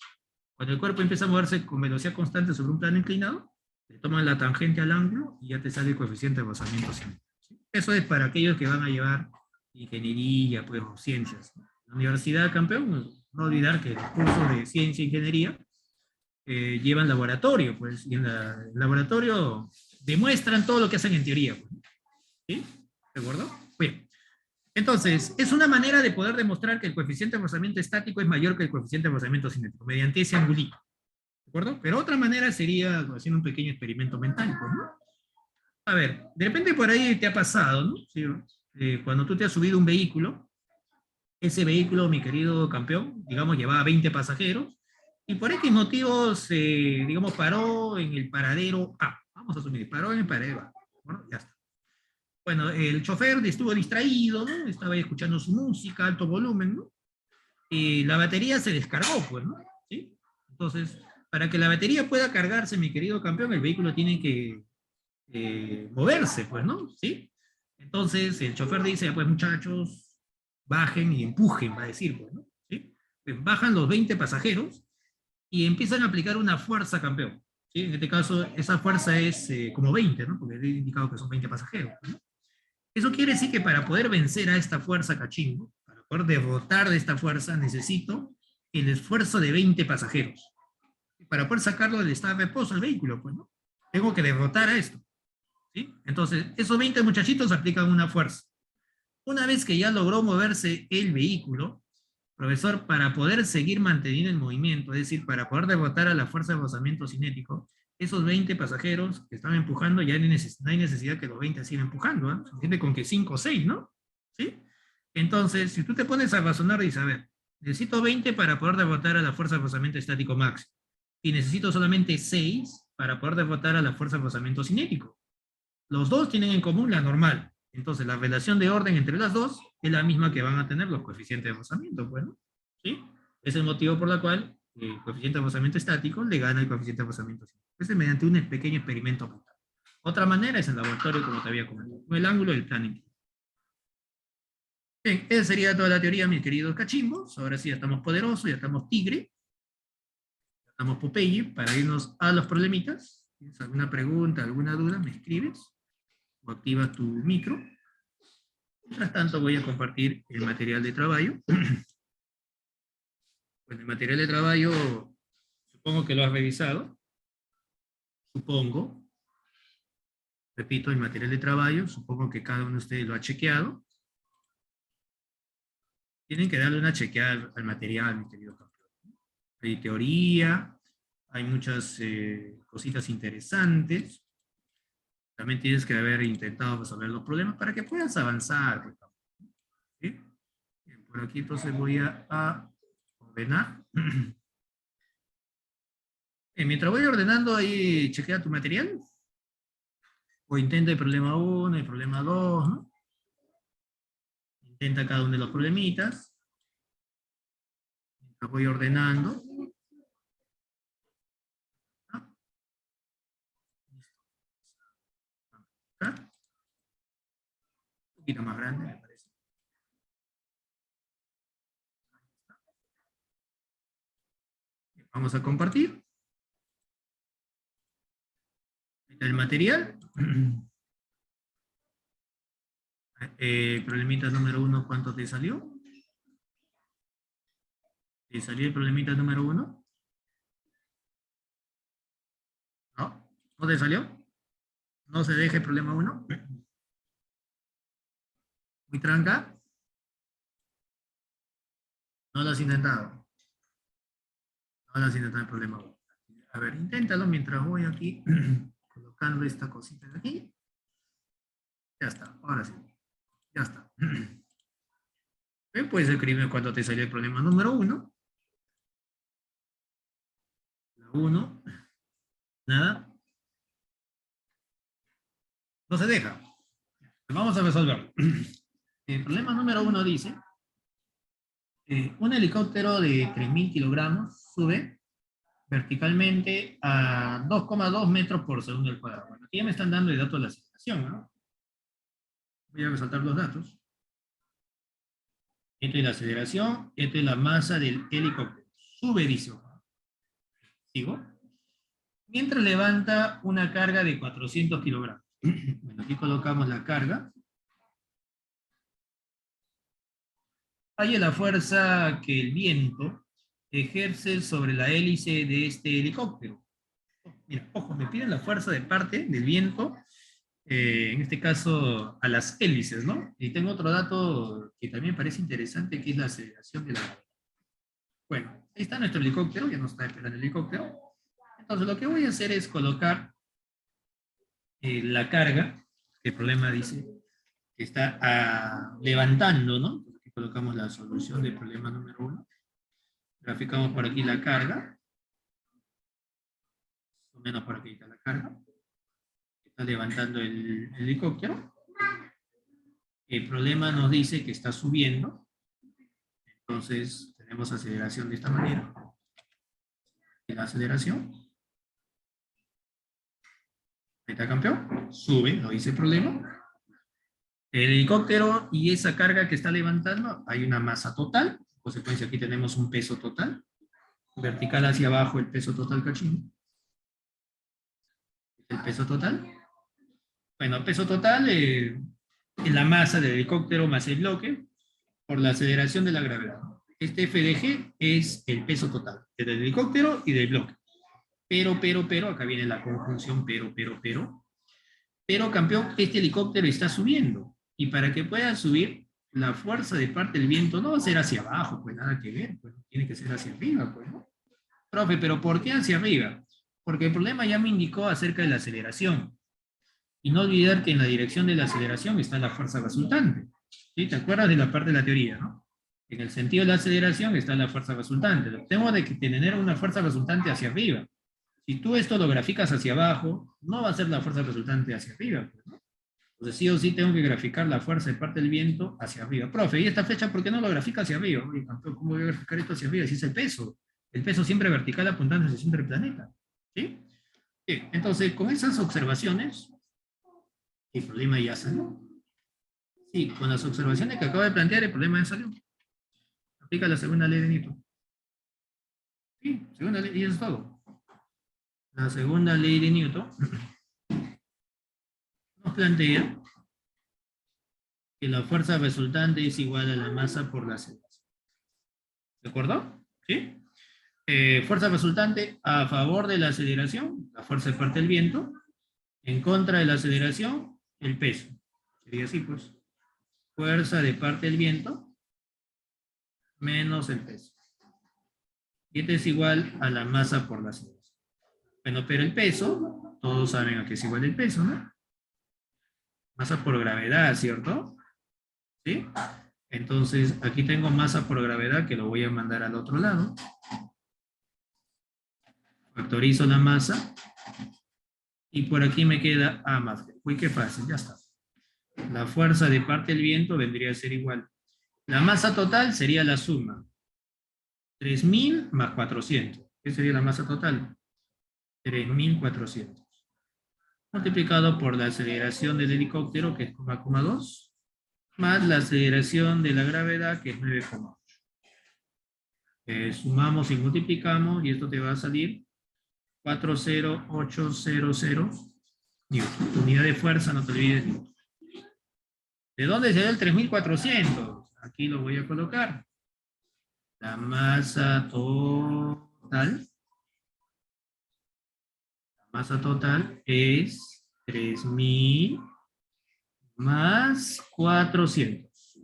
Cuando el cuerpo empieza a moverse con velocidad constante sobre un plano inclinado, le toman la tangente al ángulo y ya te sale el coeficiente de rozamiento cinético. Eso es para aquellos que van a llevar ingeniería, pues, o ciencias. La universidad, campeón, no olvidar que los cursos de ciencia e ingeniería llevan laboratorio, pues, y en el laboratorio demuestran todo lo que hacen en teoría, pues, ¿sí? ¿De acuerdo? Bien. Entonces, es una manera de poder demostrar que el coeficiente de rozamiento estático es mayor que el coeficiente de rozamiento cinético, mediante ese angulito. ¿De acuerdo? Pero otra manera sería haciendo un pequeño experimento mental, pues, ¿no? A ver, de repente por ahí te ha pasado, ¿no? Sí, cuando tú te has subido un vehículo, ese vehículo, mi querido campeón, digamos, llevaba 20 pasajeros, y por X motivos, digamos, paró en el paradero A. Vamos a asumir, paró en el paradero A. Bueno, ya está. Bueno, el chofer estuvo distraído, ¿no? Estaba ahí escuchando su música, alto volumen, ¿no? Y la batería se descargó, pues, ¿no? ¿Sí? Entonces, para que la batería pueda cargarse, mi querido campeón, el vehículo tiene que moverse, pues, ¿no? ¿Sí? Entonces, el chofer dice, pues, muchachos, bajen y empujen, va a decir, pues, ¿no? ¿Sí? Pues, bajan los 20 pasajeros y empiezan a aplicar una fuerza, campeón. ¿Sí? En este caso, esa fuerza es como 20, ¿no? Porque he indicado que son 20 pasajeros, ¿no? Eso quiere decir que para poder vencer a esta fuerza cachimbo, para poder derrotar de esta fuerza, necesito el esfuerzo de 20 pasajeros. Para poder sacarlo del estado de reposo al vehículo, pues, ¿no? Tengo que derrotar a esto. ¿Sí? Entonces, esos 20 muchachitos aplican una fuerza. Una vez que ya logró moverse el vehículo, profesor, para poder seguir manteniendo el movimiento, es decir, para poder derrotar a la fuerza de rozamiento cinético, esos 20 pasajeros que están empujando, ya no hay necesidad que los 20 sigan empujando, ¿eh? Suficiente con que 5 o 6, ¿no? ¿Sí? Entonces, si tú te pones a razonar y saber, necesito 20 para poder derrotar a la fuerza de rozamiento estático máximo, y necesito solamente 6 para poder derrotar a la fuerza de rozamiento cinético. Los dos tienen en común la normal. Entonces, la relación de orden entre las dos es la misma que van a tener los coeficientes de rozamiento, pues, ¿no? ¿Sí? Es el motivo por el cual el coeficiente de rozamiento estático le gana el coeficiente de rozamiento cinético. Es mediante un pequeño experimento mental. Otra manera es el laboratorio, como te había comentado, con el ángulo del plano inclinado. Bien, esa sería toda la teoría, mis queridos cachimbos. Ahora sí, ya estamos poderosos, ya estamos tigre, ya estamos Popeye, para irnos a los problemitas. ¿Tienes alguna pregunta, alguna duda? ¿Me escribes? O activas tu micro. Mientras tanto, voy a compartir el material de trabajo. Pues el material de trabajo, supongo que lo has revisado. Supongo. Repito, el material de trabajo, supongo que cada uno de ustedes lo ha chequeado. Tienen que darle una chequeada al material, mi querido campeón. Hay teoría, hay muchas cositas interesantes. También tienes que haber intentado resolver los problemas para que puedas avanzar. ¿Sí? Bien, por aquí entonces voy a ordenar. Mientras voy ordenando ahí, chequea tu material. O intenta el problema 1, el problema 2, ¿no? Intenta cada uno de los problemitas. Mientras voy ordenando. ¿No? Acá. Un poquito más grande, me parece. Vamos a compartir. El material. Problemita número 1, ¿cuánto te salió? ¿Te salió el problemita número 1? ¿No? ¿No te salió? ¿No se deja el problema 1? ¿Muy tranca? ¿No lo has intentado? No lo has intentado el problema 1. A ver, inténtalo mientras voy aquí colocando esta cosita de aquí. Ya está, ahora sí. Ya está. Puedes escribirme cuando te salió el problema número 1. La 1. Nada. No se deja. Vamos a resolverlo. El problema número 1 dice, un helicóptero de 3.000 kilogramos sube verticalmente a 2,2 metros por segundo al cuadrado. Bueno, aquí ya me están dando el dato de la aceleración, ¿no? Voy a resaltar los datos. Esta es la aceleración, esta es la masa del helicóptero. Sube, dice. ¿Sigo? Mientras levanta una carga de 400 kilogramos. Bueno, aquí colocamos la carga. Hay la fuerza que el viento ejerce sobre la hélice de este helicóptero. Mira, ojo, me piden la fuerza de parte del viento, en este caso a las hélices, ¿no? Y tengo otro dato que también parece interesante, que es la aceleración de la gravedad. Bueno, ahí está nuestro helicóptero, ya nos está esperando el helicóptero. Entonces lo que voy a hacer es colocar la carga, que el problema dice que está levantando, ¿no? Aquí colocamos la solución del problema número 1. Graficamos por aquí la carga. O menos por aquí está la carga. Está levantando el helicóptero. El problema nos dice que está subiendo. Entonces tenemos aceleración de esta manera. La aceleración. Ahí está, campeón. Sube, no dice problema. El helicóptero y esa carga que está levantando, hay una masa total. En consecuencia, aquí tenemos un peso total. Vertical hacia abajo, el peso total, cachín. El peso total. Bueno, peso total es la masa del helicóptero más el bloque por la aceleración de la gravedad. Este F de G es el peso total del helicóptero y del bloque. Pero, acá viene la conjunción pero, campeón, este helicóptero está subiendo. Y para que pueda subir, la fuerza de parte del viento no va a ser hacia abajo, pues nada que ver, pues tiene que ser hacia arriba, pues, ¿no? Profe, pero ¿por qué hacia arriba? Porque el problema ya me indicó acerca de la aceleración. Y no olvidar que en la dirección de la aceleración está la fuerza resultante. ¿Sí? ¿Te acuerdas de la parte de la teoría, no? En el sentido de la aceleración está la fuerza resultante. Tengo de que tener una fuerza resultante hacia arriba. Si tú esto lo graficas hacia abajo, no va a ser la fuerza resultante hacia arriba, ¿no? Entonces sí o sí tengo que graficar la fuerza de parte del viento hacia arriba. Profe, ¿y esta flecha por qué no lo grafica hacia arriba? Oye, campeón, ¿cómo voy a graficar esto hacia arriba si es el peso? El peso siempre vertical apuntando hacia el centro del planeta. ¿Sí? Bien, entonces, con esas observaciones, el problema ya salió. Sí, con las observaciones que acabo de plantear, el problema ya salió. Aplica la segunda ley de Newton. Sí, segunda ley, y eso es todo. La segunda ley de Newton nos plantea que la fuerza resultante es igual a la masa por la aceleración. ¿De acuerdo? ¿Sí? Fuerza resultante a favor de la aceleración, la fuerza de parte del viento, en contra de la aceleración, el peso. Sería así, pues. Fuerza de parte del viento menos el peso. Y este es igual a la masa por la aceleración. Bueno, pero el peso, todos saben a qué es igual el peso, ¿no? Masa por gravedad, ¿cierto? ¿Sí? Entonces, aquí tengo masa por gravedad que lo voy a mandar al otro lado. Factorizo la masa. Y por aquí me queda A más B. Uy, qué fácil, ya está. La fuerza de parte del viento vendría a ser igual. La masa total sería la suma. 3.000 más 400. ¿Qué sería la masa total? 3.400. Multiplicado por la aceleración del helicóptero, que es 0,2, más la aceleración de la gravedad, que es 9,8. Sumamos y multiplicamos, y esto te va a salir 40800 newton. Unidad de fuerza, no te olvides. ¿De dónde se da el 3.400? Aquí lo voy a colocar. La masa total. La masa total es 3.000 más 400.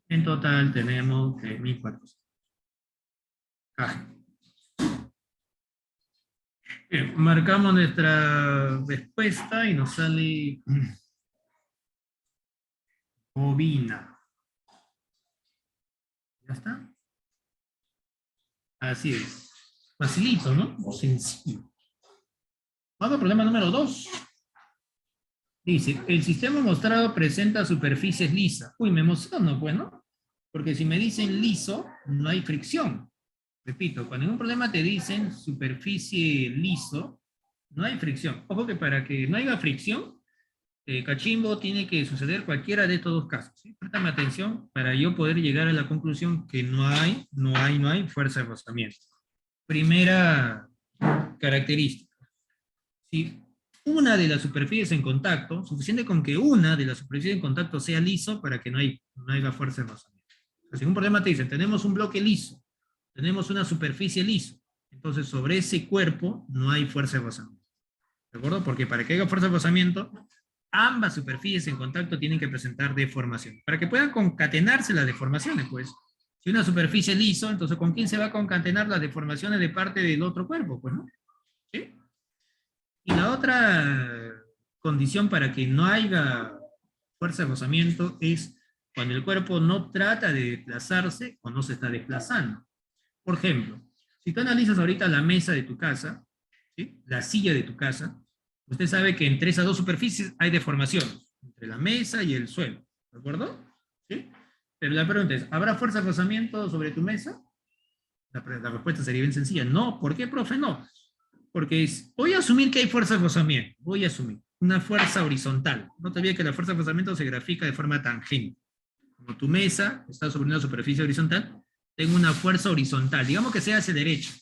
En total tenemos 3.400. Bien, marcamos nuestra respuesta y nos sale bobina. ¿Ya está? Así es. Facilito, ¿no? O sencillo. Vamos al problema número 2. Dice, el sistema mostrado presenta superficies lisas. Uy, me emociono, pues, ¿no? Porque si me dicen liso, no hay fricción. Repito, cuando en un problema te dicen superficie liso, no hay fricción. Ojo que para que no haya fricción, cachimbo, tiene que suceder cualquiera de estos dos casos. ¿Sí? Préstame atención para yo poder llegar a la conclusión que no hay fuerza de rozamiento. Primera característica. Si una de las superficies en contacto, suficiente con que una de las superficies en contacto sea liso para que no haya fuerza de rozamiento. O sea, si un problema te dice, tenemos un bloque liso, tenemos una superficie liso, entonces sobre ese cuerpo no hay fuerza de rozamiento. ¿De acuerdo? Porque para que haya fuerza de rozamiento, ambas superficies en contacto tienen que presentar deformación. Para que puedan concatenarse las deformaciones, pues, si una superficie liso, entonces ¿con quién se va a concatenar las deformaciones de parte del otro cuerpo? Pues, ¿no? ¿Sí? Y la otra condición para que no haya fuerza de rozamiento es cuando el cuerpo no trata de desplazarse o no se está desplazando. Por ejemplo, si tú analizas ahorita la mesa de tu casa, ¿sí? La silla de tu casa, usted sabe que entre esas dos superficies hay deformaciones, entre la mesa y el suelo, ¿de acuerdo? ¿Sí? Pero la pregunta es, ¿habrá fuerza de rozamiento sobre tu mesa? La respuesta sería bien sencilla, no. ¿Por qué, profe? No. Porque voy a asumir que hay fuerza de rozamiento, voy a asumir una fuerza horizontal. No te olvides que la fuerza de rozamiento se grafica de forma tangente. Como tu mesa está sobre una superficie horizontal, tengo una fuerza horizontal, digamos que sea hacia derecha.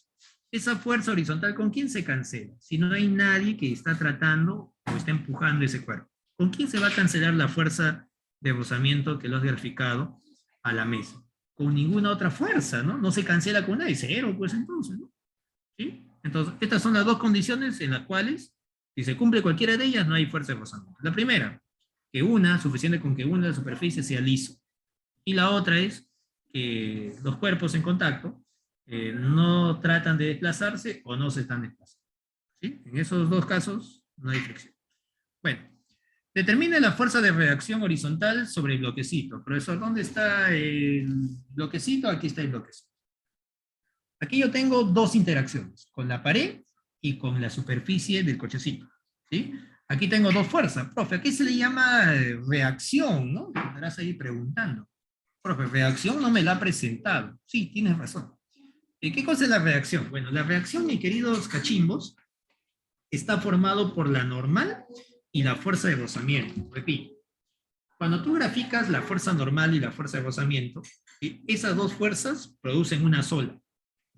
Esa fuerza horizontal, ¿con quién se cancela? Si no hay nadie que está tratando o está empujando ese cuerpo. ¿Con quién se va a cancelar la fuerza de rozamiento que lo has graficado a la mesa? Con ninguna otra fuerza, ¿no? No se cancela con nadie, cero, pues entonces, ¿no? ¿Sí? Entonces, estas son las dos condiciones en las cuales, si se cumple cualquiera de ellas, no hay fuerza de rozamiento. La primera, suficiente con que una de las superficies sea liso. Y la otra es que los cuerpos en contacto no tratan de desplazarse o no se están desplazando. ¿Sí? En esos dos casos no hay fricción. Bueno, determine la fuerza de reacción horizontal sobre el bloquecito. Profesor, ¿dónde está el bloquecito? Aquí está el bloquecito. Aquí yo tengo dos interacciones, con la pared y con la superficie del cochecito. ¿Sí? Aquí tengo dos fuerzas. Profe, aquí se le llama reacción, ¿no? Te estarás ahí preguntando. Profe, reacción no me la ha presentado. Sí, tienes razón. ¿Qué cosa es la reacción? Bueno, la reacción, mis queridos cachimbos, está formado por la normal y la fuerza de rozamiento. Repito, cuando tú graficas la fuerza normal y la fuerza de rozamiento, esas dos fuerzas producen una sola.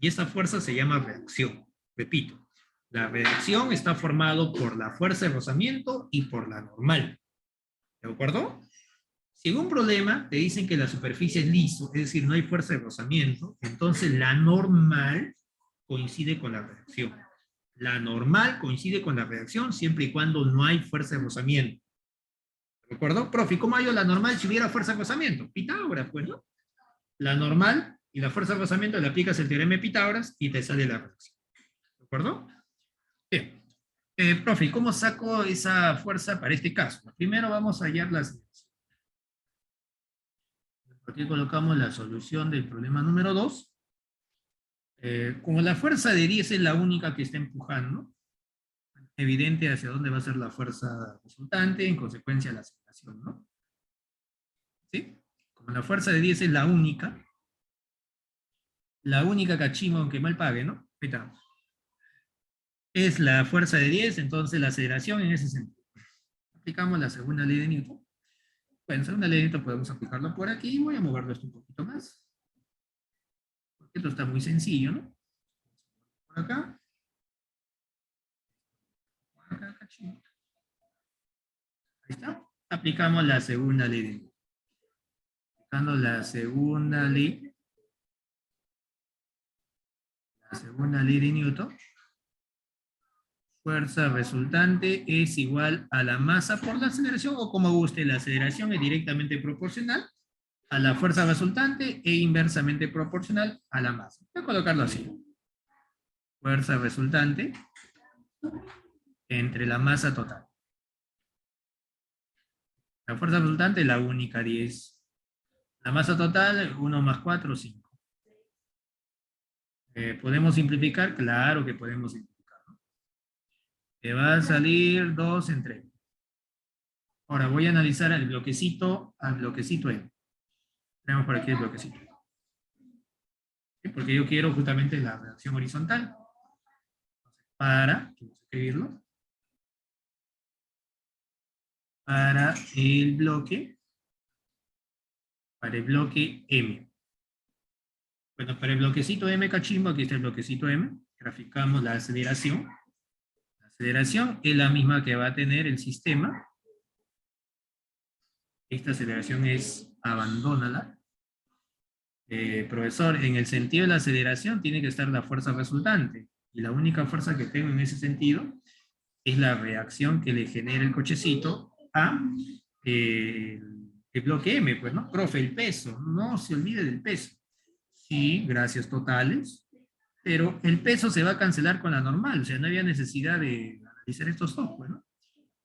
Y esa fuerza se llama reacción. Repito, la reacción está formado por la fuerza de rozamiento y por la normal. ¿De acuerdo? Si en un problema te dicen que la superficie es liso, es decir, no hay fuerza de rozamiento, entonces la normal coincide con la reacción. La normal coincide con la reacción siempre y cuando no hay fuerza de rozamiento. ¿De acuerdo? Profe, ¿cómo hallo la normal si hubiera fuerza de rozamiento? Pitágoras, pues, ¿no? La normal y la fuerza de rozamiento le aplicas el teorema de Pitágoras y te sale la reacción. ¿De acuerdo? Bien. Profe, ¿cómo saco esa fuerza para este caso? Primero vamos a hallar las... Aquí colocamos la solución del problema número 2. Como la fuerza de 10 es la única que está empujando, evidente hacia dónde va a ser la fuerza resultante, en consecuencia la aceleración, ¿no? ¿Sí? Como la fuerza de 10 es la única cachimbo, aunque mal pague, ¿no? Ahí está. Es la fuerza de 10, entonces la aceleración en ese sentido. Aplicamos la segunda ley de Newton. Bueno, segunda ley de Newton podemos aplicarlo por aquí. Voy a moverlo esto un poquito más. Porque esto está muy sencillo, ¿no? Por acá. Por acá, cachimbo. Ahí está. Aplicamos la segunda ley de Newton. Aplicando la segunda ley. La segunda ley de Newton. Fuerza resultante es igual a la masa por la aceleración, o como guste, la aceleración es directamente proporcional a la fuerza resultante e inversamente proporcional a la masa. Voy a colocarlo así. Fuerza resultante entre la masa total. La fuerza resultante, la única, 10. La masa total, 1 más 4, 5. ¿Podemos simplificar? Claro que podemos simplificar, ¿no? Te va a salir 2 entre. Ahora voy a analizar al bloquecito M. Tenemos por aquí el bloquecito. ¿Sí? Porque yo quiero justamente la reacción horizontal. Para, vamos a escribirlo, para el bloque M. Bueno, para el bloquecito M cachimbo, aquí está el bloquecito M, graficamos la aceleración. La aceleración es la misma que va a tener el sistema. Esta aceleración es abandónala. Profesor, en el sentido de la aceleración tiene que estar la fuerza resultante. Y la única fuerza que tengo en ese sentido es la reacción que le genera el cochecito a el bloque M, pues, ¿no? Profe, el peso, no se olvide del peso. Sí, gracias totales, pero el peso se va a cancelar con la normal, o sea, no había necesidad de analizar estos dos, pues, ¿no?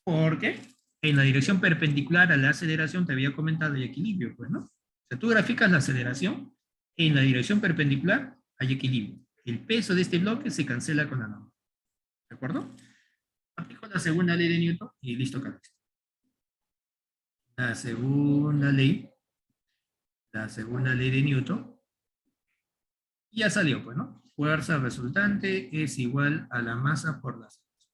Porque en la dirección perpendicular a la aceleración te había comentado el equilibrio, pues, ¿no? O sea, tú graficas la aceleración, en la dirección perpendicular hay equilibrio. El peso de este bloque se cancela con la normal. ¿De acuerdo? Aplico la segunda ley de Newton y listo, Carlos. La segunda ley de Newton, y ya salió, pues, ¿no? Fuerza resultante es igual a la masa por la aceleración.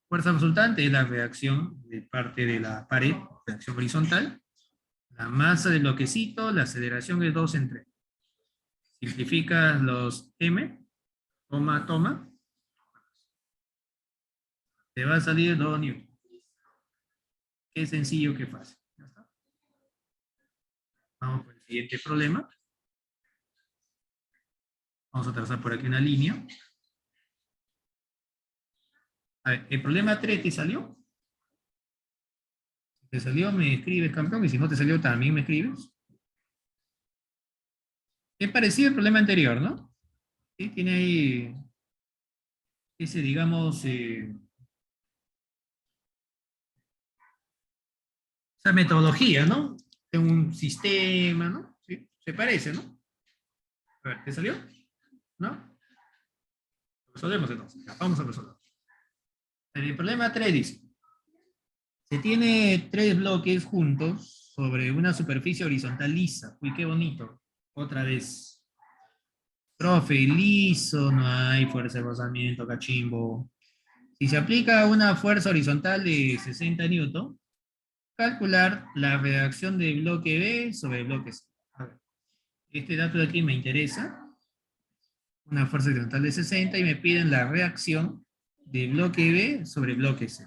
Fuerza resultante es la reacción de parte de la pared, reacción horizontal. La masa del bloquecito, la aceleración es 2 entre. Simplificas los M, toma, te va a salir 2 newton. Qué sencillo, qué fácil. ¿Ya está? Vamos por el siguiente problema. Vamos a trazar por aquí una línea. A ver, el problema 3 te salió. Si te salió, me escribes, campeón, y si no te salió, también me escribes. Es parecido al problema anterior, ¿no? ¿Sí? Tiene ahí ese, digamos, esa metodología, ¿no? De un sistema, ¿no? ¿Sí? Se parece, ¿no? A ver, ¿te salió? ¿No? Resolvemos entonces. Ya, vamos a resolver. El problema 3 dice, se tiene 3 bloques juntos sobre una superficie horizontal lisa. Uy, qué bonito. Otra vez. Profe, liso, no hay fuerza de rozamiento, cachimbo. Si se aplica una fuerza horizontal de 60 newton, calcular la reacción del bloque B sobre el bloque C. A ver, este dato de aquí me interesa. Una fuerza horizontal de 60 y me piden la reacción de bloque B sobre bloque C.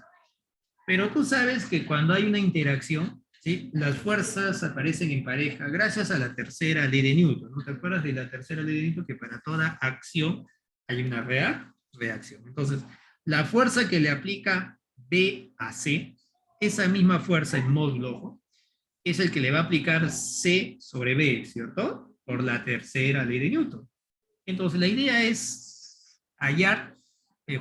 Pero tú sabes que cuando hay una interacción, ¿sí? Las fuerzas aparecen en pareja gracias a la tercera ley de Newton. ¿No te acuerdas de la tercera ley de Newton? Que para toda acción hay una reacción. Entonces, la fuerza que le aplica B a C, esa misma fuerza en módulo ojo, es el que le va a aplicar C sobre B, ¿cierto? Por la tercera ley de Newton. Entonces, la idea es hallar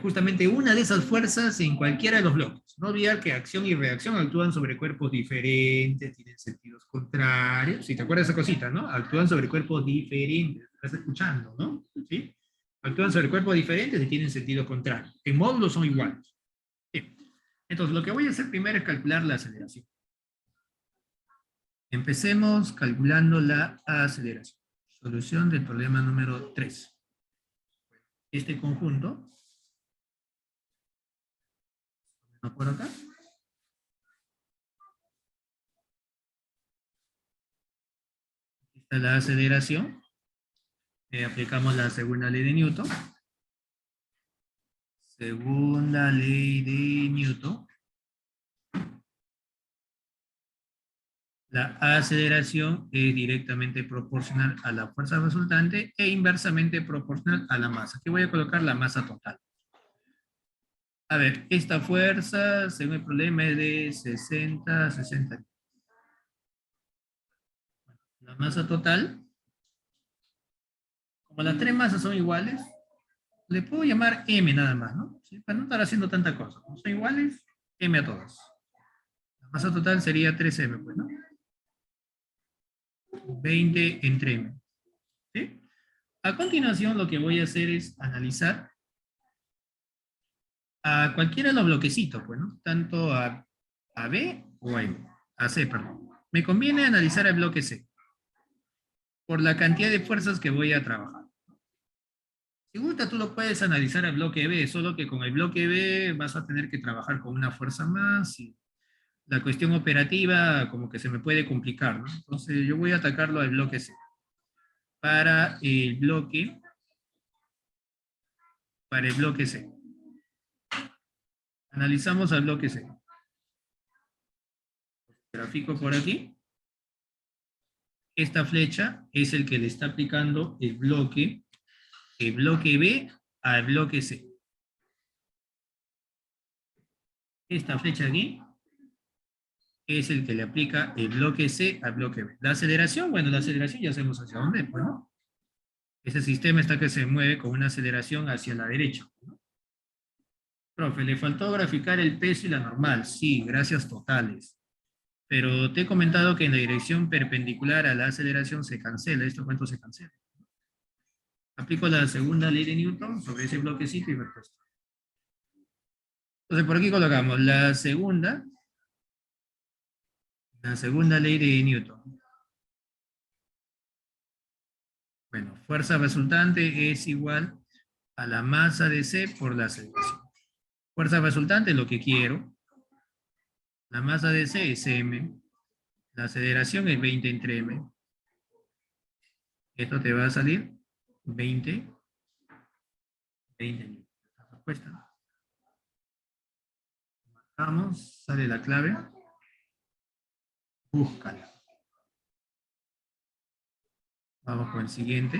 justamente una de esas fuerzas en cualquiera de los bloques. No olvidar que acción y reacción actúan sobre cuerpos diferentes, tienen sentidos contrarios. Si te acuerdas de esa cosita, ¿no? Actúan sobre cuerpos diferentes. Estás escuchando, ¿no? ¿Sí? Actúan sobre cuerpos diferentes y tienen sentido contrario. En módulos son iguales. Bien. Entonces, lo que voy a hacer primero es calcular la aceleración. Empecemos calculando la aceleración. Solución del problema número 3. Este conjunto, ¿no por acá? Aquí está la aceleración. Aplicamos la segunda ley de Newton. Segunda ley de Newton. La aceleración es directamente proporcional a la fuerza resultante e inversamente proporcional a la masa. Aquí voy a colocar la masa total. A ver, esta fuerza, según el problema, es de 60. La masa total, como las tres masas son iguales, le puedo llamar M nada más, ¿no? ¿Sí? Para no estar haciendo tanta cosa. Como son iguales, M a todas. La masa total sería 3M, pues, ¿no? 20 entre M. ¿Sí? A continuación, lo que voy a hacer es analizar a cualquiera de los bloquecitos, pues, ¿no? Tanto a B o a M. A C, perdón. Me conviene analizar el bloque C por la cantidad de fuerzas que voy a trabajar. Si gusta, tú lo puedes analizar al bloque B, solo que con el bloque B vas a tener que trabajar con una fuerza más y la cuestión operativa como que se me puede complicar, ¿no? Entonces yo voy a atacarlo al bloque C. Para el bloque C. Analizamos al bloque C. Grafico por aquí. Esta flecha es el que le está aplicando el bloque B al bloque C. Esta flecha aquí es el que le aplica el bloque C al bloque B. La aceleración, bueno, la aceleración ya sabemos hacia dónde, pues, ¿no? Este sistema está que se mueve con una aceleración hacia la derecha, ¿no? Profe, le faltó graficar el peso y la normal. Sí, gracias totales. Pero te he comentado que en la dirección perpendicular a la aceleración se cancela. ¿Esto cuánto se cancela? Aplico la segunda ley de Newton sobre ese bloquecito y respuesta. Entonces por aquí colocamos la segunda ley de Newton. Bueno, fuerza resultante es igual a la masa de C por la aceleración. Fuerza resultante es lo que quiero. La masa de C es M. La aceleración es 20 entre M. Esto te va a salir 20 newton. La respuesta. Vamos, sale la clave. Búscala. Vamos con el siguiente.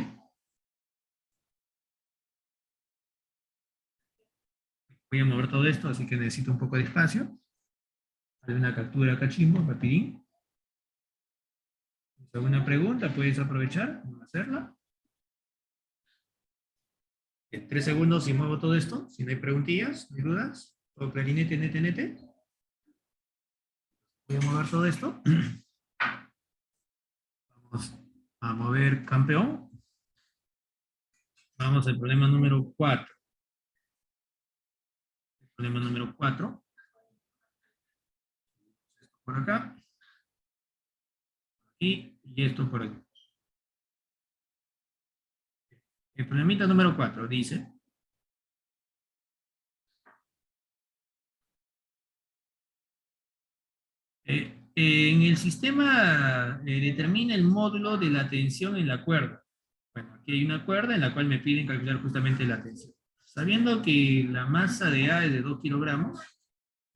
Voy a mover todo esto, así que necesito un poco de espacio. Haré una captura cachimbo, rapidín. Si alguna pregunta, puedes aprovechar, hacerla. En 3 segundos y muevo todo esto. Si no hay preguntillas, no hay dudas. Todo clarinete, nete. Voy a mover todo esto. Vamos a mover campeón. Vamos al problema número 4. El problema número 4. Esto por acá. Y esto por aquí. El problemita número 4 dice: en el sistema determina el módulo de la tensión en la cuerda. Bueno, aquí hay una cuerda en la cual me piden calcular justamente la tensión. Sabiendo que la masa de A es de 2 kilogramos,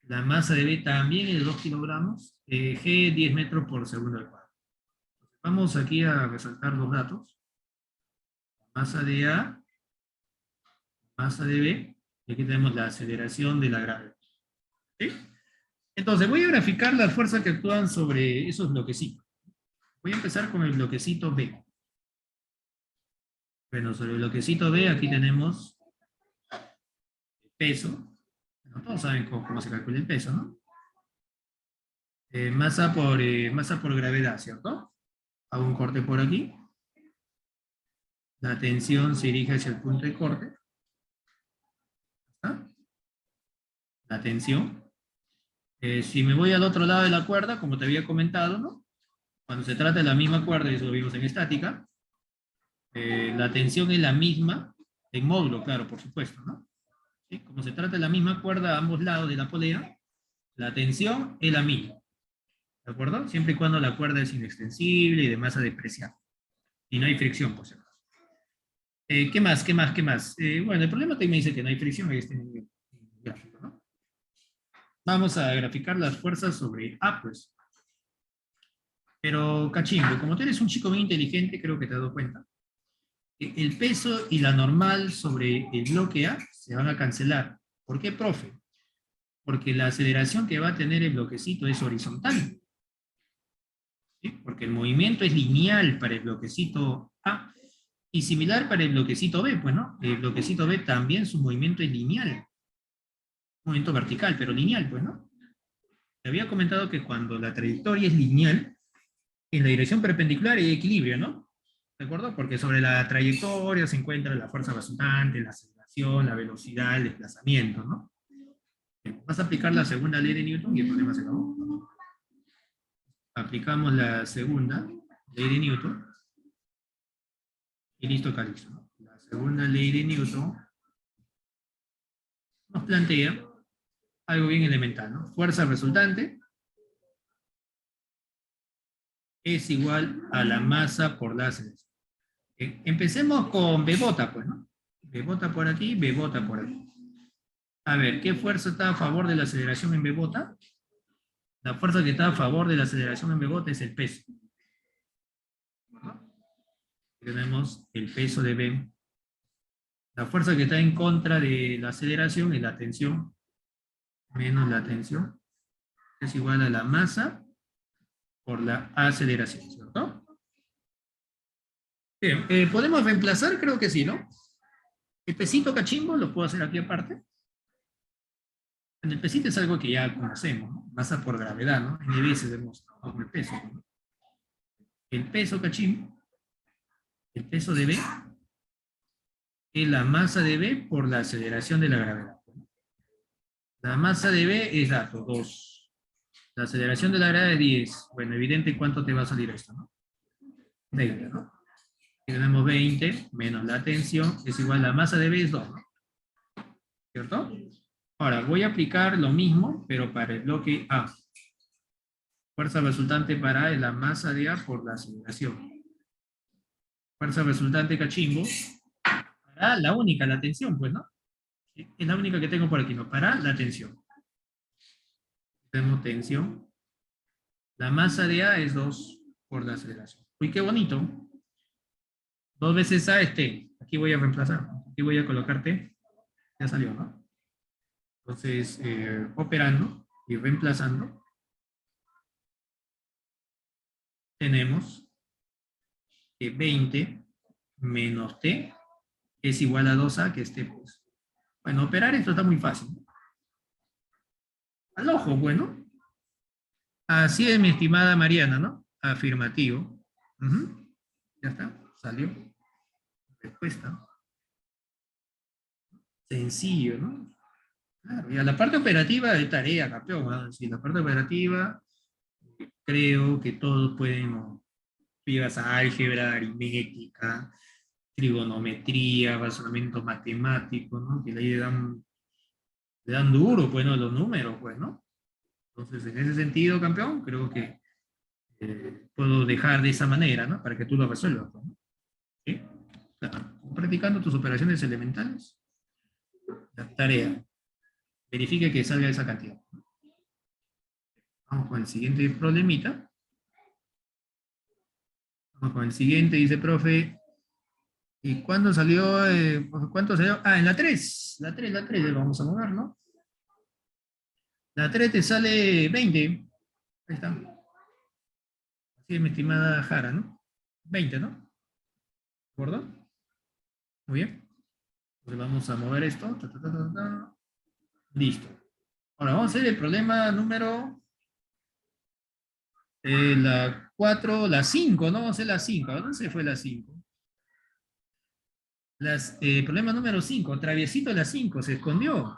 la masa de B también es de 2 kilogramos, G 10 metros por segundo al cuadrado. Vamos aquí a resaltar los datos. Masa de A, masa de B, y aquí tenemos la aceleración de la gravedad. ¿Sí? Entonces, voy a graficar las fuerzas que actúan sobre esos bloquecitos. Voy a empezar con el bloquecito B. Bueno, sobre el bloquecito B, aquí tenemos el peso. Bueno, todos saben cómo se calcula el peso, ¿no? Masa por gravedad, ¿cierto? Hago un corte por aquí. La tensión se dirige hacia el punto de corte. ¿Está? La tensión. Si me voy al otro lado de la cuerda, como te había comentado, ¿no? Cuando se trata de la misma cuerda, y eso lo vimos en estática, la tensión es la misma, en módulo, claro, por supuesto, ¿no? ¿Sí? Como se trata de la misma cuerda a ambos lados de la polea, la tensión es la misma. ¿De acuerdo? Siempre y cuando la cuerda es inextensible y de masa despreciable. Y no hay fricción, por cierto. ¿Qué más? Bueno, el problema también me dice que no hay fricción, ahí está en el gráfico, ¿no? Vamos a graficar las fuerzas sobre A, pues. Pero, cachimbo, como tú eres un chico bien inteligente, creo que te has dado cuenta, el peso y la normal sobre el bloque A se van a cancelar. ¿Por qué, profe? Porque la aceleración que va a tener el bloquecito es horizontal. ¿Sí? Porque el movimiento es lineal para el bloquecito A y similar para el bloquecito B, pues, ¿no? El bloquecito B también su movimiento es lineal. Movimiento vertical, pero lineal, pues, ¿no? te había comentado que cuando la trayectoria es lineal, en la dirección perpendicular hay equilibrio, ¿no? ¿De acuerdo? Porque sobre la trayectoria se encuentra la fuerza resultante, la aceleración, la velocidad, el desplazamiento, ¿no? Vas a aplicar la segunda ley de Newton y el problema se acabó. Aplicamos la segunda ley de Newton y listo, Calixto, ¿no? La segunda ley de Newton nos plantea algo bien elemental, ¿no? Fuerza resultante es igual a la masa por la aceleración. Empecemos con B bota, pues, ¿no? B bota por aquí, B bota por aquí. A ver, ¿qué fuerza está a favor de la aceleración en B bota? La fuerza que está a favor de la aceleración en B bota es el peso. ¿No? Tenemos el peso de B. La fuerza que está en contra de la aceleración es la tensión, menos la tensión, es igual a la masa por la aceleración, ¿cierto? Bien, ¿podemos reemplazar? Creo que sí, ¿no? El pesito cachimbo lo puedo hacer aquí aparte. En el pesito es algo que ya conocemos, ¿no? Masa por gravedad, ¿no? En veces hemos trabajado con el peso, ¿no? El peso cachimbo, el peso de B, es la masa de B por la aceleración de la gravedad. La masa de B es dato, 2. La aceleración de la gravedad es 10. Bueno, evidente cuánto te va a salir esto, ¿no? 20, ¿no? Y tenemos 20 menos la tensión es igual a la masa de B es 2, ¿no? ¿Cierto? Ahora, voy a aplicar lo mismo, pero para el bloque A. Fuerza resultante para A es la masa de A por la aceleración. Fuerza resultante cachimbo para la única, la tensión, pues, ¿no? Es la única que tengo por aquí, ¿no? Para la tensión. Tenemos tensión. La masa de A es 2 por la aceleración. Uy, qué bonito. 2 veces A es T. Aquí voy a reemplazar. Aquí voy a colocar T. Ya salió, ¿no? Entonces, operando y reemplazando, tenemos que 20 menos T es igual a 2A, que es T, pues. Bueno, operar esto está muy fácil. Al ojo, bueno. Así es, mi estimada Mariana, ¿no? Afirmativo. Ya está, salió. Respuesta. Sencillo, ¿no? Claro, y a la parte operativa de tarea, campeón, ¿no? Sí, la parte operativa, creo que todos pueden, ¿no? Llegas a álgebra, aritmética, trigonometría, razonamiento matemático, ¿no? Que le dan duro, pues, ¿no? Los números, pues, ¿no? Entonces, en ese sentido, campeón, creo que puedo dejar de esa manera, ¿no? Para que tú lo resuelvas, pues, ¿no? ¿Sí? Claro. Practicando tus operaciones elementales, la tarea. Verifique que salga esa cantidad. Vamos con el siguiente problemita. Vamos con el siguiente, dice profe. ¿Y cuándo salió? ¿Cuánto salió? Ah, en la 3. La 3 vamos a mover, ¿no? La 3 te sale 20. Ahí está. Así es, mi estimada Jara, ¿no? 20, ¿no? ¿De acuerdo? Muy bien. Entonces vamos a mover esto. Listo. Ahora vamos a hacer el problema número la 4, la 5, ¿no? Vamos a hacer la 5. ¿A dónde se fue la 5? Problema número 5. Traviesito la 5. Se escondió.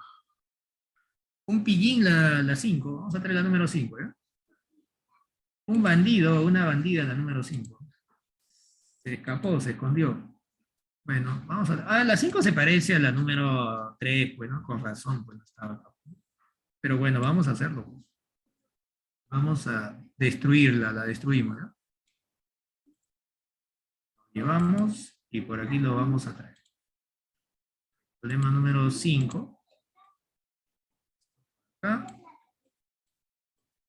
Un pillín la 5. Vamos a traer la número 5, ¿eh? Un bandido, una bandida la número 5. Se escapó, se escondió. Bueno, vamos a... Ah, la 5 se parece a la número 3, bueno, con razón, pues no estaba acá. Pero bueno, vamos a hacerlo. Vamos a destruirla, la destruimos, ¿no? Llevamos y por aquí lo vamos a traer. Problema número 5. Acá.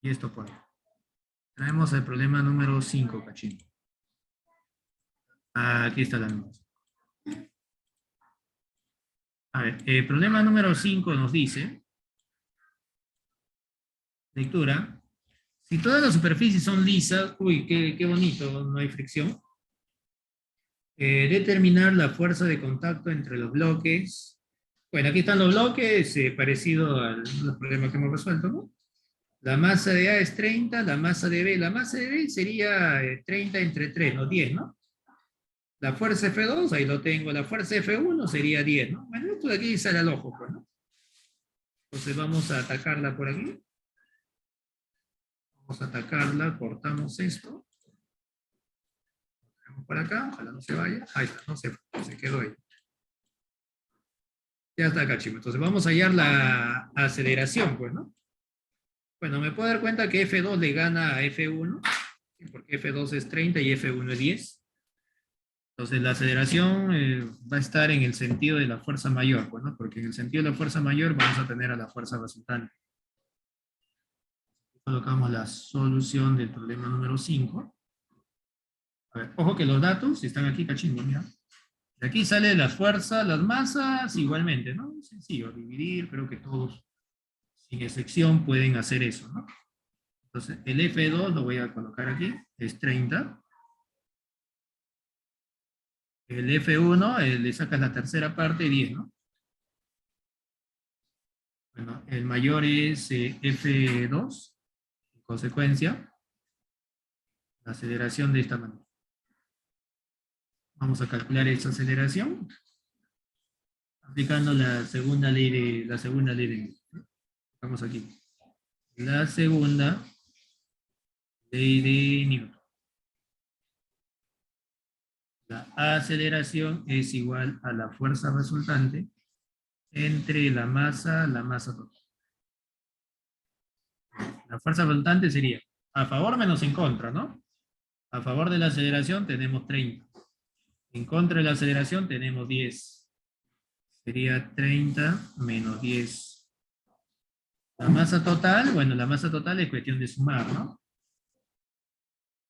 Y esto por acá. Traemos el problema número 5, cachín. Aquí está la número 5. A ver, el problema número 5 nos dice, lectura, si todas las superficies son lisas, uy, qué bonito, no hay fricción, determinar la fuerza de contacto entre los bloques. Bueno, aquí están los bloques, parecido a los problemas que hemos resuelto, ¿no? La masa de A es 30, la masa de B sería 30 entre 3, ¿no? 10, ¿no? La fuerza F2, ahí lo tengo, la fuerza F1 sería 10, ¿no? Bueno, esto de aquí sale al ojo, pues, ¿no? Entonces vamos a atacarla por aquí. Vamos a atacarla, cortamos esto. Vamos por acá, ojalá no se vaya. Ahí está, no se quedó ahí. Ya está acá, chicos. Entonces vamos a hallar la aceleración, pues, ¿no? Bueno, me puedo dar cuenta que F2 le gana a F1, porque F2 es 30 y F1 es 10. Entonces la aceleración va a estar en el sentido de la fuerza mayor, pues, ¿no? Porque en el sentido de la fuerza mayor vamos a tener a la fuerza resultante. Colocamos la solución del problema número 5. A ver, ojo que los datos están aquí cachimbo, mira. De aquí sale la fuerza, las masas igualmente, ¿no? Sencillo, dividir, creo que todos, sin excepción, pueden hacer eso, ¿no? Entonces, el F2 lo voy a colocar aquí, es 30. El F1 le sacas la tercera parte, 10, ¿no? Bueno, el mayor es F2, en consecuencia, la aceleración de esta manera. Vamos a calcular esa aceleración aplicando la segunda ley de Newton. Vamos aquí. La segunda ley de Newton. La aceleración es igual a la fuerza resultante entre la masa total. La fuerza resultante sería a favor menos en contra, ¿no? A favor de la aceleración tenemos 30. En contra de la aceleración tenemos 10. Sería 30 menos 10. La masa total, bueno, la masa total es cuestión de sumar, ¿no?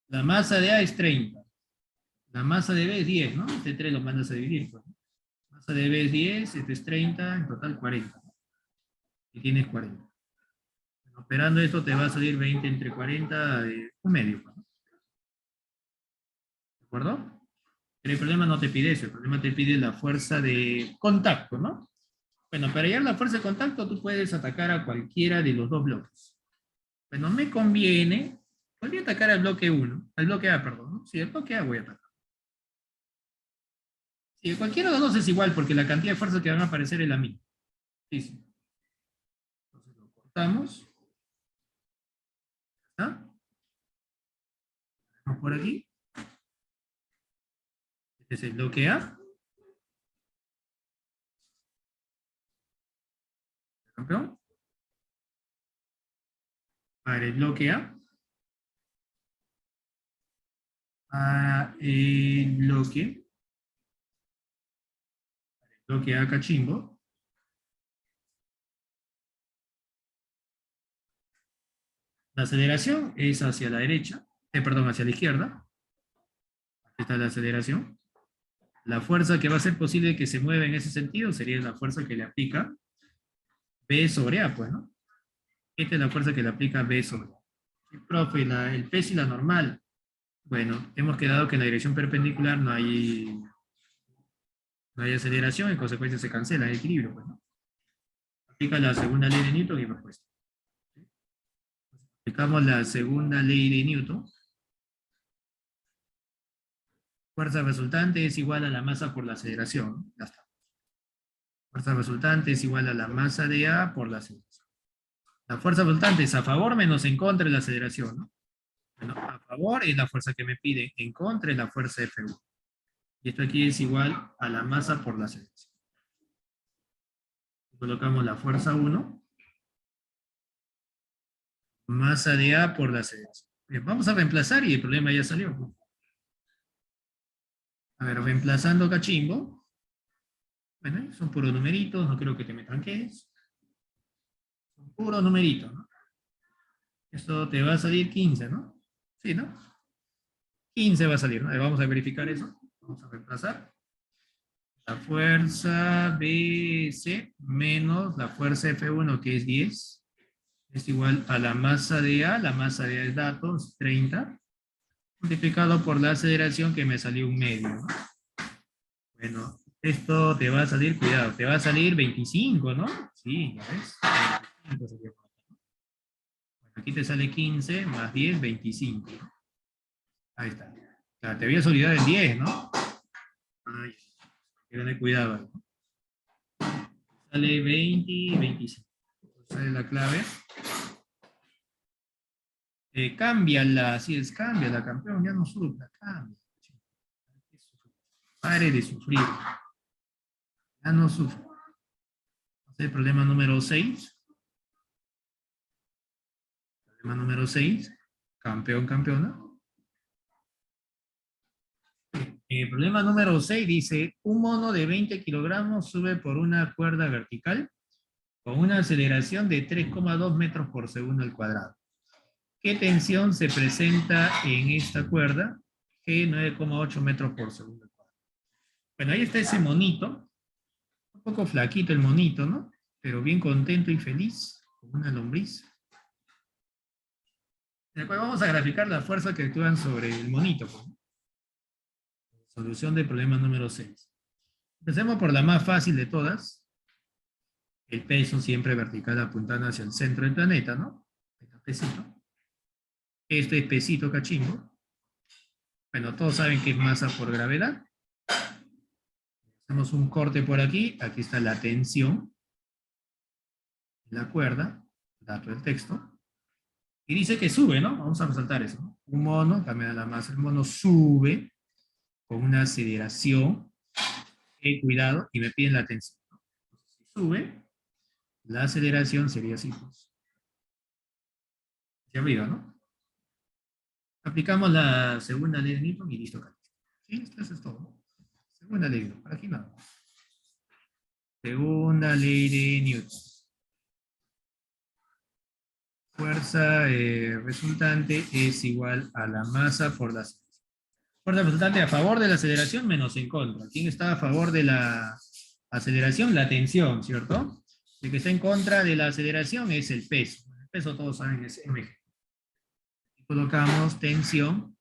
La masa de A es 30. La masa de B es 10, ¿no? Este 3 lo mandas a dividir, pues. La masa de B es 10, este es 30, en total 40. Y tienes 40. Bueno, operando esto te va a salir 20 entre 40, un medio, pues, ¿no? ¿De acuerdo? Pero el problema no te pide eso, el problema te pide la fuerza de contacto, ¿no? Bueno, para hallar la fuerza de contacto tú puedes atacar a cualquiera de los dos bloques. Bueno, me conviene, podría atacar al bloque 1, al bloque A, perdón, ¿no? Sí, al bloque A voy a atacar. Sí, cualquiera de los dos es igual porque la cantidad de fuerzas que van a aparecer es la misma. Sí, sí. Entonces lo cortamos. ¿Está? Vamos por aquí. Este es el bloque A. ¿Campeón? Para el bloque A. Para el bloque A cachimbo. La aceleración es hacia la derecha, perdón, hacia la izquierda. Aquí está la aceleración. La fuerza que va a hacer posible que se mueva en ese sentido sería la fuerza que le aplica B sobre A, pues, ¿no? Esta es la fuerza que le aplica B sobre A. Sí, profe, el P es la normal. Bueno, hemos quedado que en la dirección perpendicular no hay aceleración, en consecuencia se cancela el equilibrio, pues, ¿no? Aplica la segunda ley de Newton y respuesta. Aplicamos la segunda ley de Newton. Fuerza resultante es igual a la masa por la aceleración, ¿no? Ya está. Fuerza resultante es igual a la masa de A por la aceleración. La fuerza resultante es a favor menos en contra de la aceleración, ¿no? Bueno, a favor es la fuerza que me pide, en contra es la fuerza F1. Y esto aquí es igual a la masa por la aceleración. Colocamos la fuerza 1, masa de A por la aceleración. Bien, vamos a reemplazar y el problema ya salió. A ver, reemplazando cachimbo. Bueno, son puros numeritos, no creo que te me tranques. Son puros numeritos, ¿no? Esto te va a salir 15, ¿no? Sí, ¿no? 15 va a salir, ¿no? Vamos a verificar eso. Vamos a reemplazar. La fuerza BC menos la fuerza F1, que es 10, es igual a la masa de A. La masa de A es datos, 30, multiplicado por la aceleración que me salió un medio, ¿no? Bueno, esto te va a salir, cuidado, te va a salir 25, ¿no? Sí, ya ves. 25 sería. Bueno, Aquí te sale 15 más 10, 25. ¿No? Ahí está. Claro, te habías olvidado el 10, ¿no? Ay, hay que tener cuidado ahí, ¿no? Sale 20 y 25. Sale la clave. Cámbiala, así es, cámbiala, campeón, ya no sufra, cambia. Pare de sufrir, ya no sufra. El problema número 6. Problema número 6. Campeón, campeona. El problema número 6 dice, un mono de 20 kilogramos sube por una cuerda vertical con una aceleración de 3,2 metros por segundo al cuadrado. ¿Qué tensión se presenta en esta cuerda? G 9,8 metros por segundo al cuadrado. Bueno, ahí está ese monito, un poco flaquito el monito, ¿no? Pero bien contento y feliz, como una lombriz. Después vamos a graficar la fuerza que actúan sobre el monito. Pues. Solución del problema número 6. Empecemos por la más fácil de todas. El peso siempre vertical apuntando hacia el centro del planeta, ¿no? Este pesito. Este es pesito cachimbo. Bueno, todos saben que es masa por gravedad. Hacemos un corte por aquí. Aquí está la tensión. La cuerda. Dato del texto. Y dice que sube, ¿no? Vamos a resaltar eso. ¿No? Un mono, también la masa. El mono sube con una aceleración. Cuidado, y me piden la tensión. Entonces, si sube, la aceleración sería así. Pues. Hacia arriba, ¿no? Aplicamos la segunda ley de Newton y listo, Carlos. ¿Sí? Esto es todo. ¿No? Segunda ley de Newton. Para aquí nada. Segunda ley de Newton. Fuerza resultante es igual a la masa por la aceleración. Fuerza resultante a favor de la aceleración menos en contra. ¿Quién está a favor de la aceleración? La tensión, ¿cierto? El que está en contra de la aceleración es el peso. El peso todos saben es mg. Y colocamos tensión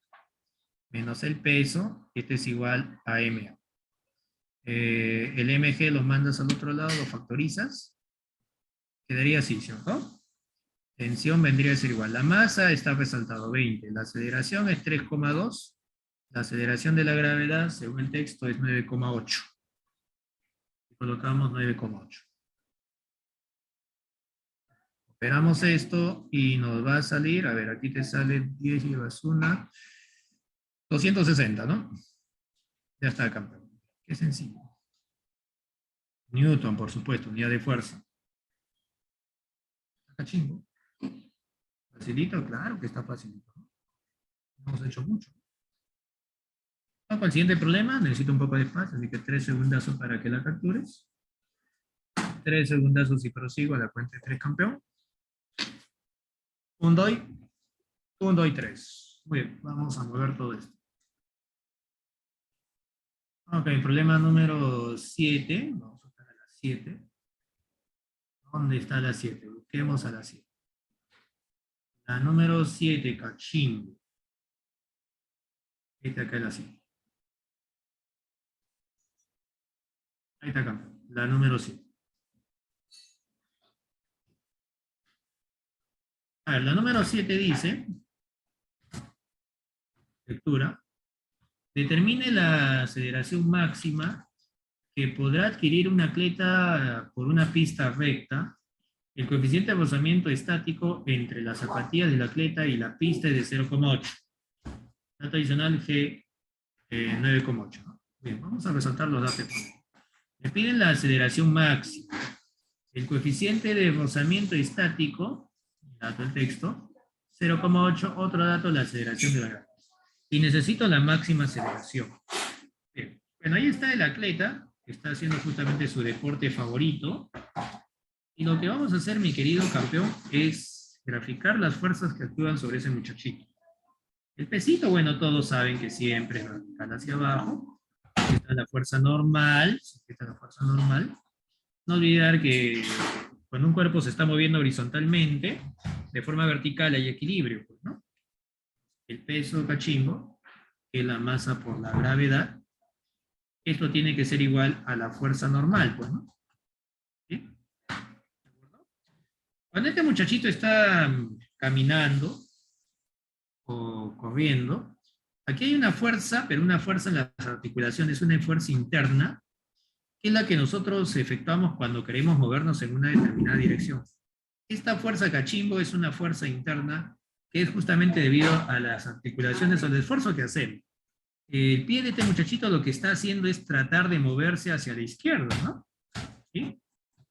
menos el peso, este es igual a ma. El mg lo mandas al otro lado, lo factorizas. Quedaría así, ¿cierto? Tensión vendría a ser igual. La masa está resaltado 20. La aceleración es 3,2. La aceleración de la gravedad, según el texto, es 9,8. Colocamos 9,8. Operamos esto y nos va a salir, a ver, aquí te sale 10 llevas una, 260, ¿no? Ya está, campeón. Qué sencillo. Newton, por supuesto, unidad de fuerza. Está chingo. ¿Facilito? Claro que está facilito. No hemos hecho mucho. Vamos al siguiente problema. Necesito un poco de espacio, así que 3 segundazos para que la captures. 3 segundazos y prosigo a la cuenta de 3, campeón. 1, 2, 1, 2 y 3. Muy bien, vamos a mover todo esto. Ok, problema número 7. Vamos a buscar a la 7. ¿Dónde está la 7? Busquemos a la 7. La número 7, cachimbo. Esta acá es la 7. Ahí está acá. La número 7. A ver, la número 7 dice, lectura, determine la aceleración máxima que podrá adquirir un atleta por una pista recta. El coeficiente de rozamiento estático entre las zapatillas del atleta y la pista es de 0,8. Dato adicional G 9,8. ¿No? Bien, vamos a resaltar los datos. Me piden la aceleración máxima. El coeficiente de rozamiento estático, dato del texto, 0,8. Otro dato, la aceleración de la gravedad. Y necesito la máxima aceleración. Bien. Bueno, ahí está el atleta, que está haciendo justamente su deporte favorito. Y lo que vamos a hacer, mi querido campeón, es graficar las fuerzas que actúan sobre ese muchachito. El pesito, bueno, todos saben que siempre es vertical hacia abajo. Esta es la fuerza normal. Esta es la fuerza normal. No olvidar que cuando un cuerpo se está moviendo horizontalmente, de forma vertical hay equilibrio, pues, ¿no? El peso cachimbo, que es la masa por la gravedad, esto tiene que ser igual a la fuerza normal, pues, ¿no? ¿Sí? Cuando este muchachito está caminando o corriendo, aquí hay una fuerza, pero una fuerza en las articulaciones, una fuerza interna, que es la que nosotros efectuamos cuando queremos movernos en una determinada dirección. Esta fuerza cachimbo es una fuerza interna que es justamente debido a las articulaciones o al esfuerzo que hacemos. El pie de este muchachito lo que está haciendo es tratar de moverse hacia la izquierda, ¿no? ¿Sí?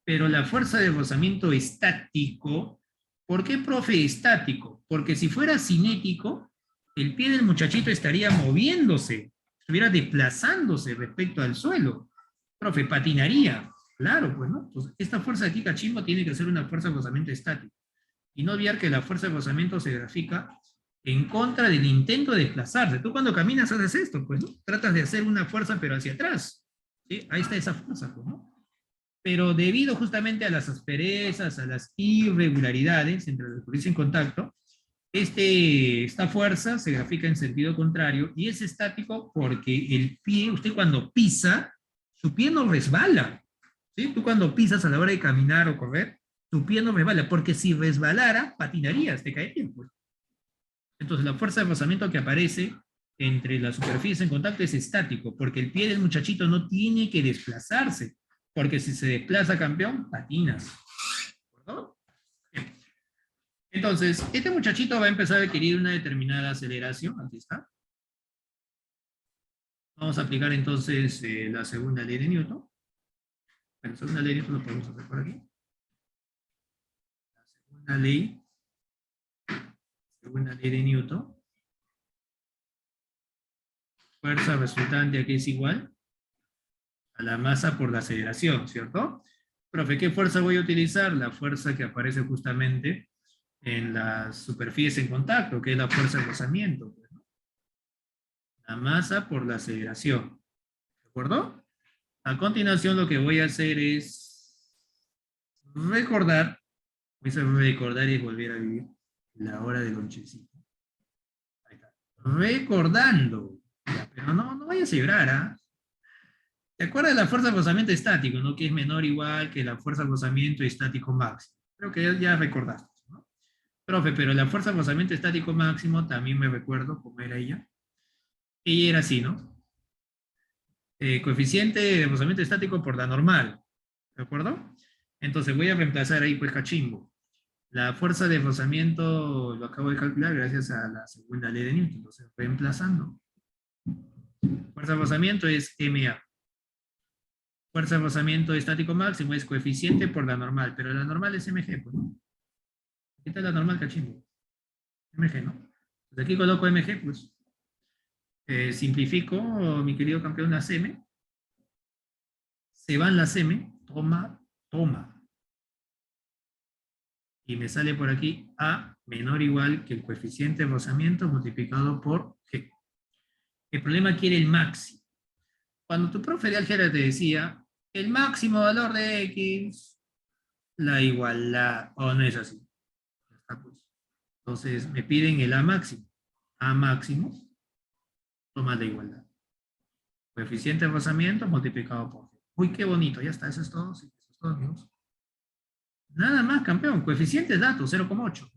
Pero la fuerza de rozamiento estático, ¿por qué, profe, estático? Porque si fuera cinético, el pie del muchachito estaría moviéndose, estuviera desplazándose respecto al suelo. Profe, patinaría. Claro, pues, ¿no? Pues esta fuerza de aquí, cachimbo, tiene que ser una fuerza de rozamiento estático. Y no olvidar que la fuerza de rozamiento se grafica en contra del intento de desplazarse. Tú cuando caminas haces esto, pues, ¿no? Tratas de hacer una fuerza, pero hacia atrás. ¿Sí? Ahí está esa fuerza, pues, ¿no? Pero debido justamente a las asperezas, a las irregularidades entre la superficie en contacto, esta fuerza se grafica en sentido contrario y es estático porque el pie, usted cuando pisa, su pie no resbala. ¿Sí? Tú cuando pisas a la hora de caminar o correr, tu pie no resbala, porque si resbalara, patinarías, te caerías. Pues. Entonces la fuerza de rozamiento que aparece entre las superficies en contacto es estático, porque el pie del muchachito no tiene que desplazarse, porque si se desplaza campeón, patinas. ¿No? Entonces, este muchachito va a empezar a adquirir una determinada aceleración, aquí está. Vamos a aplicar entonces la segunda ley de Newton. La segunda ley de Newton lo podemos hacer por aquí. La segunda ley de Newton. Fuerza resultante aquí es igual a la masa por la aceleración, ¿cierto? Profe, ¿qué fuerza voy a utilizar? La fuerza que aparece justamente en las superficies en contacto, que es la fuerza de rozamiento. ¿No? La masa por la aceleración. ¿De acuerdo? A continuación lo que voy a hacer es recordar, voy a recordar y volver a vivir la hora del lonchecito. Ahí está. Recordando. Ya, pero no vayas a llorar, ¿ah? ¿Te acuerdas de la fuerza de rozamiento estático, ¿no? Que es menor o igual que la fuerza de rozamiento estático máximo. Creo que ya recordaste, ¿no? Profe, pero la fuerza de rozamiento estático máximo también me recuerdo cómo era ella. Ella era así, ¿no? Coeficiente de rozamiento estático por la normal. ¿De acuerdo? Entonces voy a reemplazar ahí, pues, cachimbo. La fuerza de rozamiento lo acabo de calcular gracias a la segunda ley de Newton. Entonces, reemplazando. Fuerza de rozamiento es MA. Fuerza de rozamiento estático máximo es coeficiente por la normal, pero la normal es mg, pues, ¿no? Aquí está la normal, cachimbo. mg, ¿no? Pues aquí coloco mg, pues. Simplifico, mi querido campeón, las m. Se van las m, toma. Y me sale por aquí a menor o igual que el coeficiente de rozamiento multiplicado por g. El problema quiere el máximo. Cuando tu profe de álgebra te decía, el máximo valor de x, la igualdad, o no es así. Entonces me piden el a máximo. A máximo, toma la igualdad. Coeficiente de rozamiento multiplicado por g. Uy, qué bonito, ya está, eso es todo. Sí, eso es todo, amigos. Nada más, campeón. Coeficiente de datos, 0,8.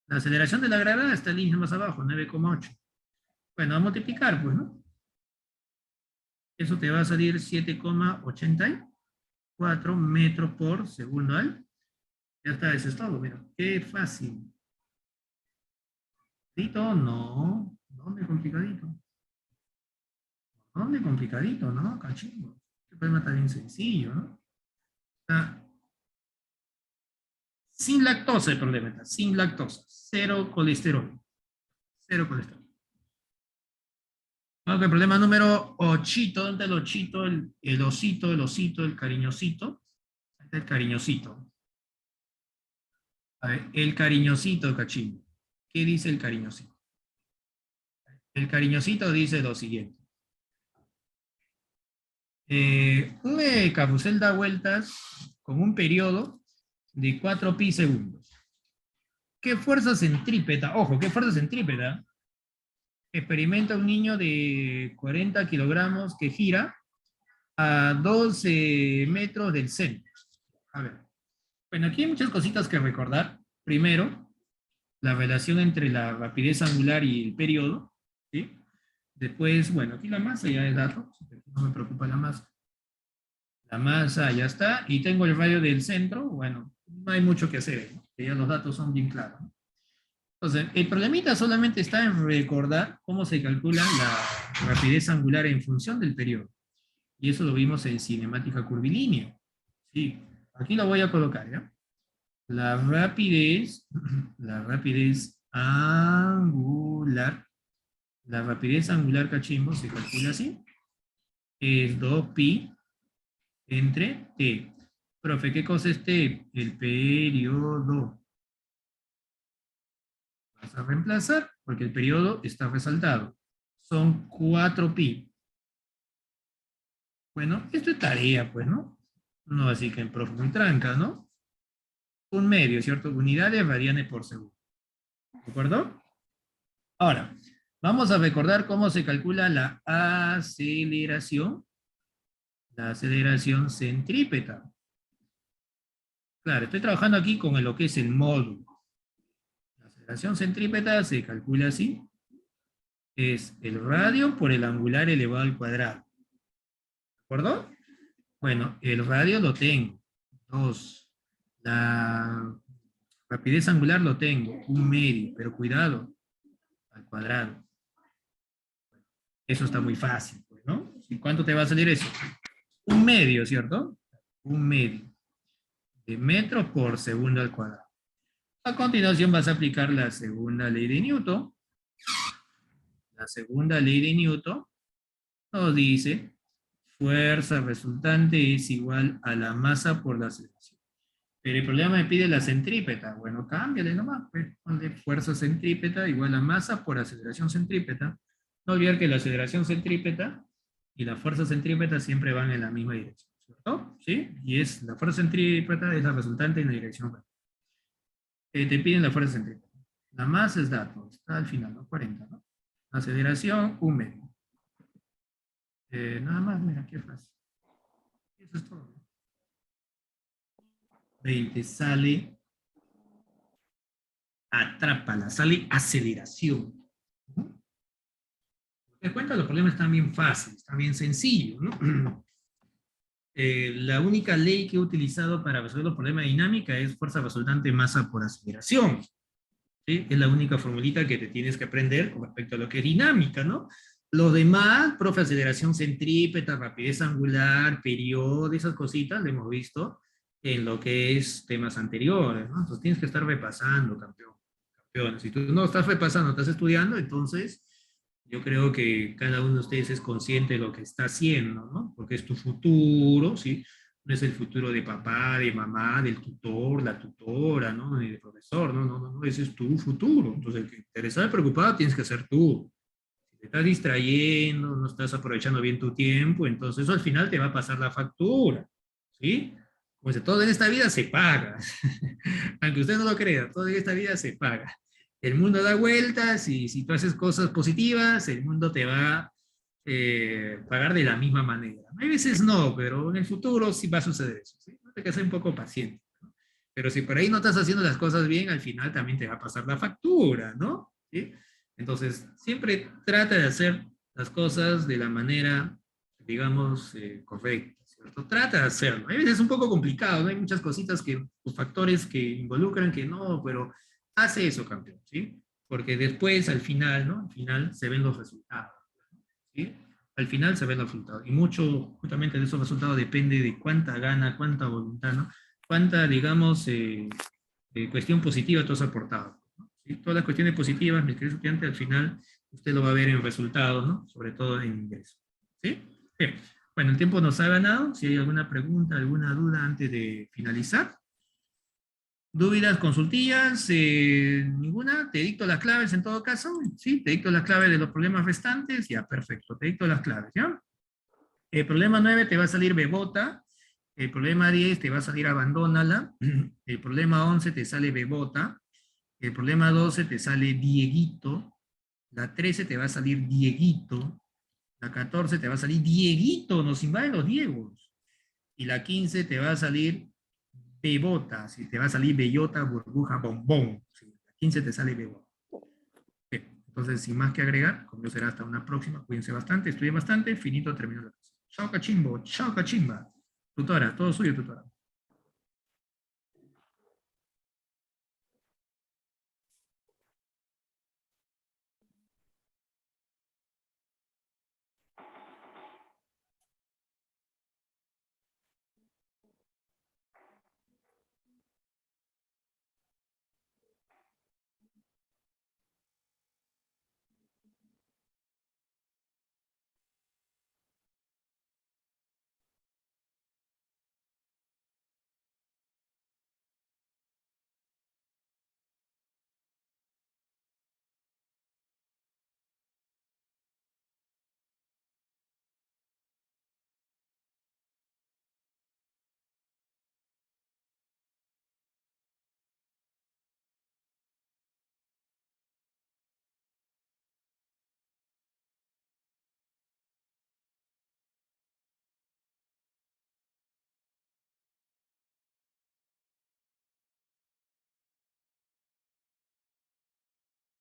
La aceleración de la gravedad está en línea más abajo, 9,8. Bueno, a multiplicar, pues, ¿no? Eso te va a salir 7,84 metros por segundo al. Ya está, eso es todo, mira. Qué fácil. ¿Complicadito? No. ¿Dónde complicadito? ¿Dónde complicadito? No, cachimbo. Este problema está bien sencillo, ¿no? Está sin lactosa el problema, está sin lactosa. Cero colesterol. Cero colesterol. Ok, problema número 8. ¿Dónde está el 8? El osito, el cariñosito. Ahí está el cariñosito. A ver, el cariñosito, cachimbo. ¿Qué dice el cariñosito? El cariñosito dice lo siguiente. Un carrusel da vueltas con un periodo de 4 pi segundos. ¿Qué fuerza centrípeta? Ojo, ¿qué fuerza centrípeta? Experimenta un niño de 40 kilogramos que gira a 12 metros del centro. A ver. Bueno, aquí hay muchas cositas que recordar. Primero, la relación entre la rapidez angular y el periodo, ¿sí? Después, bueno, aquí la masa ya es dato, no me preocupa la masa. La masa ya está, y tengo el radio del centro, bueno, no hay mucho que hacer, ¿no? Que ya los datos son bien claros, ¿no? Entonces, el problemita solamente está en recordar cómo se calcula la rapidez angular en función del periodo. Y eso lo vimos en cinemática curvilínea. Sí, aquí lo voy a colocar, ¿ya? La rapidez, la rapidez angular, la rapidez angular, cachimbo, se calcula así. Es 2pi entre t. Profe, ¿qué cosa es t? El periodo. Vas a reemplazar porque el periodo está resaltado. Son 4pi. Bueno, esto es tarea, pues, ¿no? No, así que en profe muy tranca, ¿no? Un medio, ¿cierto? Unidades radianes por segundo. ¿De acuerdo? Ahora, vamos a recordar cómo se calcula la aceleración. La aceleración centrípeta. Claro, estoy trabajando aquí con lo que es el módulo. La aceleración centrípeta se calcula así. Es el radio por el angular elevado al cuadrado. ¿De acuerdo? Bueno, el radio lo tengo. 2. La rapidez angular lo tengo. 1 medio. Pero cuidado. Al cuadrado. Eso está muy fácil, pues, ¿no? ¿Y cuánto te va a salir eso? 1 medio, ¿cierto? 1 medio de metros por segundo al cuadrado. A continuación vas a aplicar la segunda ley de Newton. La segunda ley de Newton nos dice fuerza resultante es igual a la masa por la aceleración. Pero el problema me pide la centrípeta. Bueno, cámbiale nomás. Pues, ponle fuerza centrípeta igual a masa por aceleración centrípeta. No olvidar que la aceleración centrípeta y la fuerza centrípeta siempre van en la misma dirección, ¿cierto? ¿Sí? Y es la fuerza centrípeta es la resultante en la dirección. Te piden la fuerza centrípeta. La masa es dato, está al final, ¿no? 40, ¿no? Aceleración, 1 medio. Nada más, mira, qué fácil. Eso es todo. 20 sale, atrápala, sale aceleración. ¿No? Te das cuenta, los problemas están bien fáciles, están bien sencillos, ¿no? La única ley que he utilizado para resolver los problemas de dinámica es fuerza resultante masa por aceleración. ¿Sí? Es la única formulita que te tienes que aprender con respecto a lo que es dinámica, ¿no? Los demás, profe, aceleración centrípeta, rapidez angular, periodo, esas cositas, lo hemos visto en lo que es temas anteriores, ¿no? Entonces tienes que estar repasando, campeón. Si tú no estás repasando, estás estudiando, entonces yo creo que cada uno de ustedes es consciente de lo que está haciendo, ¿no? Porque es tu futuro, ¿sí? No es el futuro de papá, de mamá, del tutor, la tutora, ¿no? Ni del profesor, no, no, no, no, ese es tu futuro. Entonces, el que interesado y preocupado tienes que ser tú. Si te estás distrayendo, no estás aprovechando bien tu tiempo, entonces eso al final te va a pasar la factura, ¿sí? Como dice, todo en esta vida se paga. Aunque usted no lo crea, todo en esta vida se paga. El mundo da vueltas y si tú haces cosas positivas, el mundo te va a pagar de la misma manera. Hay veces no, pero en el futuro sí va a suceder eso. ¿Sí? Hay que ser un poco paciente, ¿no? Pero si por ahí no estás haciendo las cosas bien, al final también te va a pasar la factura, ¿no? ¿Sí? Entonces, siempre trata de hacer las cosas de la manera, digamos, correcta, ¿cierto? Trata de hacerlo. A veces es un poco complicado, ¿no? Hay muchas cositas que, pues, factores que involucran que no, pero hace eso, campeón, ¿sí? Porque después, al final, ¿no? Al final se ven los resultados, ¿sí? Al final se ven los resultados. Y mucho, justamente de esos resultados depende de cuánta gana, cuánta voluntad, ¿no? Cuánta, digamos, cuestión positiva tú has aportado, ¿no? ¿Sí? Todas las cuestiones positivas, mi querido estudiante, al final usted lo va a ver en resultados, ¿no? Sobre todo en ingresos. ¿Sí? Bien. Bueno, el tiempo nos ha ganado. Si hay alguna pregunta, alguna duda antes de finalizar. ¿Dúvidas, consultillas? ¿Ninguna? ¿Te dicto las claves en todo caso? Sí, te dicto las claves de los problemas restantes. Ya, perfecto. Te dicto las claves, ¿ya? El problema 9 te va a salir bebota. El problema 10 te va a salir abandónala. El problema 11 te sale bebota. El problema 12 te sale Dieguito. La 13 te va a salir Dieguito. La 14 te va a salir Dieguito. Nos invaden los Diegos. Y la 15 te va a salir bebota. Si te va a salir bellota, burbuja, bombón. Sí, la 15 te sale B1. Bien, entonces, sin más que agregar, conmigo será hasta una próxima. Cuídense bastante, estudien bastante. Finito, termino la clase. Chao, cachimbo. Chao, cachimba. Tutora, todo suyo, tutora.